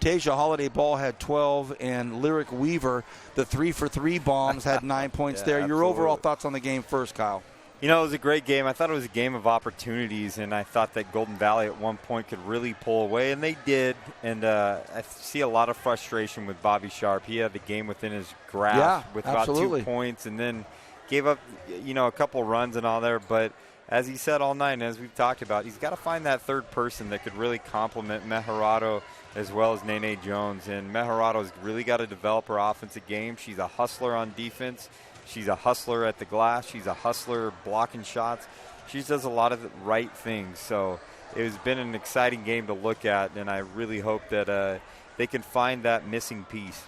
Tasia Holiday Ball had 12, and Lyric Weaver, the 3-for-3 bombs, had 9 points there. Your overall thoughts on the game first, Kyle? You know, it was a great game. I thought it was a game of opportunities, and I thought that Golden Valley at one point could really pull away, and they did. And I see a lot of frustration with Bobby Sharp. He had the game within his grasp with about 2 points, and then gave up, a couple runs and all there. But as he said all night, and as we've talked about, he's got to find that third person that could really complement Mejorado as well as Nene Jones. And Mejorado's really got to develop her offensive game. She's a hustler on defense. She's a hustler at the glass. She's a hustler blocking shots. She does a lot of the right things. So it has been an exciting game to look at, and I really hope that they can find that missing piece.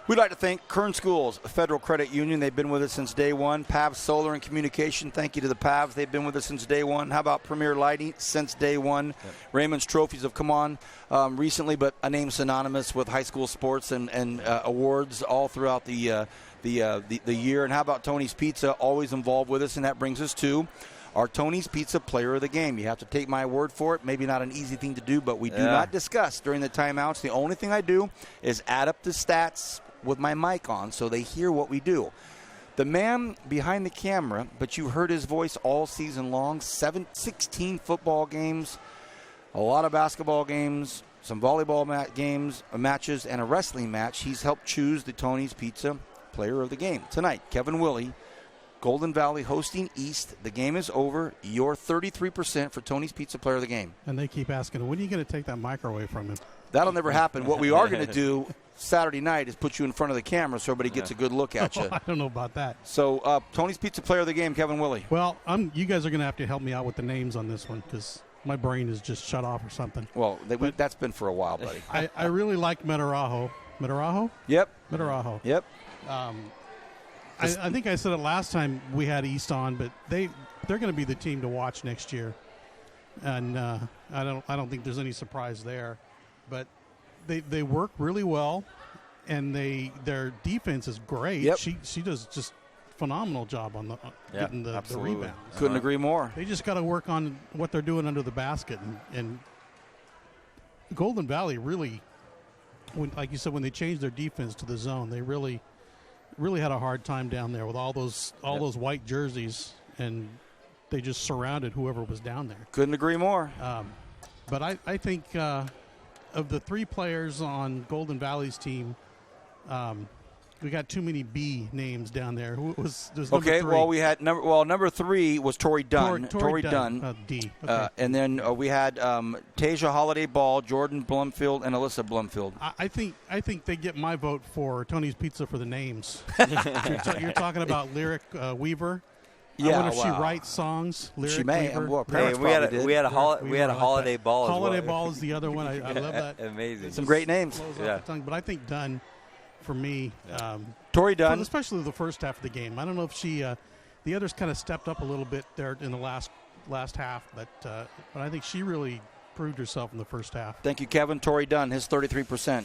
We'd like to thank Kern Schools Federal Credit Union. They've been with us since day one. Pavs Solar and Communication, thank you to the Pavs. They've been with us since day one. How about Premier Lighting? Since day one. Yep. Raymond's trophies have come on recently, but a name synonymous with high school sports and awards all throughout the year. And how about Tony's Pizza, always involved with us, and that brings us to our Tony's Pizza Player of the Game. You have to take my word for it. Maybe not an easy thing to do, but we do not discuss during the timeouts. The only thing I do is add up the stats with my mic on so they hear what we do. The man behind the camera, but you heard his voice all season long, 16 football games, a lot of basketball games, some volleyball matches, and a wrestling match. He's helped choose the Tony's Pizza Player of the Game. Tonight, Kevin Willie, Golden Valley hosting East. The game is over. You're 33% for Tony's Pizza Player of the Game. And they keep asking, when are you going to take that mic away from him? That'll never happen. What we are going to do Saturday night is put you in front of the camera so everybody gets a good look at you. I don't know about that. So, Tony's Pizza Player of the Game, Kevin Willie. Well, you guys are going to have to help me out with the names on this one because my brain is just shut off or something. Well, that's been for a while, buddy. I really like Metarajo. Metarajo? Yep. Metarajo. Yep. I think I said it last time we had East on, but they're going to be the team to watch next year, and I don't think there's any surprise there, but they work really well, and their defense is great. Yep. She does just phenomenal job on getting the rebounds. Couldn't agree more. They just got to work on what they're doing under the basket, and Golden Valley really, like you said, when they changed their defense to the zone, they really had a hard time down there with all those white jerseys, and they just surrounded whoever was down there. Couldn't agree more. But I think of the three players on Golden Valley's team, we got too many B names down there. Who was number three? Well, we had number 3 was Tori Dunn. Tori Dunn. D. Okay. And then we had Tasia Holiday Ball, Jordan Blumfield, and Alyssa Blumfield. I think they get my vote for Tony's Pizza for the names. You're talking about Lyric Weaver. Yeah, I wonder if she writes songs. Lyric she may. Weaver. Well, we had a Holiday Ball. Holiday as well. Ball is the other one. I love that. Amazing. Some great names. But I think Dunn, for me, Tori Dunn, especially the first half of the game. I don't know if she, the others kind of stepped up a little bit there in the last half, but I think she really proved herself in the first half. Thank you, Kevin. Tori Dunn, his 33%.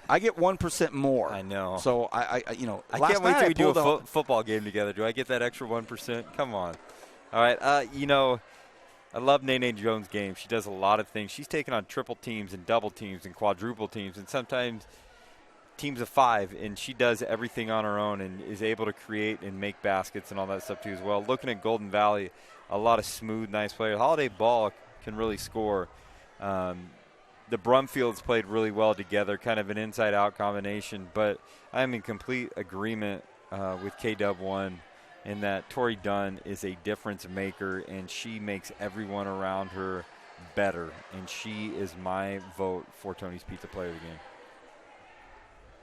I get 1% more. I know. So I can't wait till we do a football game together. Do I get that extra 1%? Come on. All right. I love Nene Jones' game. She does a lot of things. She's taken on triple teams and double teams and quadruple teams and sometimes teams of 5, and she does everything on her own and is able to create and make baskets and all that stuff too as well. Looking at Golden Valley, a lot of smooth, nice players. Holiday Ball can really score. The Brumfields played really well together, kind of an inside-out combination, but I'm in complete agreement with KW1 in that Tori Dunn is a difference maker, and she makes everyone around her better, and she is my vote for Tony's Pizza Player of the Game.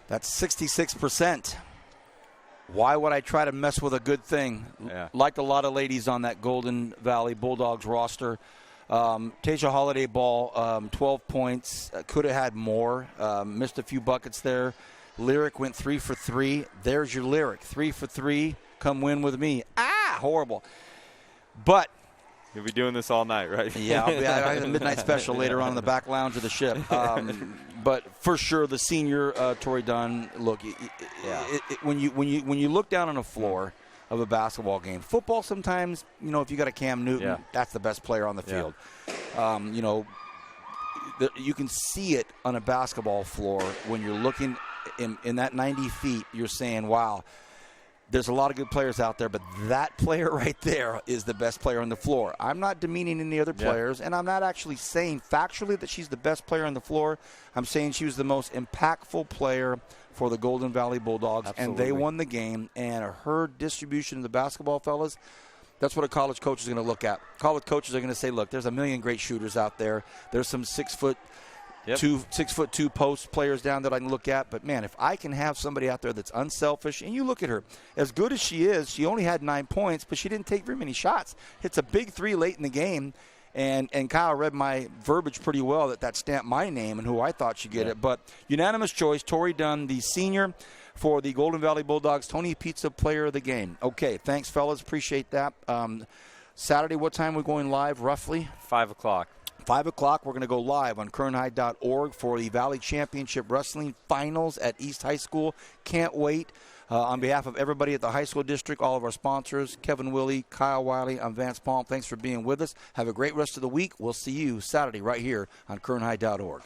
That's 66%. Why would I try to mess with a good thing? Yeah. Like a lot of ladies on that Golden Valley Bulldogs roster. Tasia Holiday Ball, 12 points. Could have had more. Missed a few buckets there. Lyric went 3 for 3. There's your Lyric. 3 for 3. Come win with me. Horrible. But you'll be doing this all night, right? Yeah, I have a midnight special later on in the back lounge of the ship. But for sure, the senior Tori Dunn. Look, when you look down on a floor of a basketball game, football sometimes, if you got a Cam Newton, that's the best player on the field. You can see it on a basketball floor when you're looking in that 90 feet. You're saying, wow. There's a lot of good players out there, but that player right there is the best player on the floor. I'm not demeaning any other players, and I'm not actually saying factually that she's the best player on the floor. I'm saying she was the most impactful player for the Golden Valley Bulldogs, and they won the game. And her distribution of the basketball, fellas, that's what a college coach is going to look at. College coaches are going to say, look, there's a million great shooters out there. There's some 6'2" post players down that I can look at. But, man, if I can have somebody out there that's unselfish, and you look at her, as good as she is, she only had 9 points, but she didn't take very many shots. Hits a big 3 late in the game, and Kyle read my verbiage pretty well that stamped my name and who I thought should get it. But unanimous choice, Tori Dunn, the senior for the Golden Valley Bulldogs, Tony Pizza Player of the Game. Okay, thanks, fellas. Appreciate that. Saturday, what time are we going live, roughly? 5 o'clock. 5 o'clock, we're going to go live on KernHigh.org for the Valley Championship Wrestling Finals at East High School. Can't wait. On behalf of everybody at the high school district, all of our sponsors, Kevin Willie, Kyle Wiley, I'm Vance Palm. Thanks for being with us. Have a great rest of the week. We'll see you Saturday right here on KernHigh.org.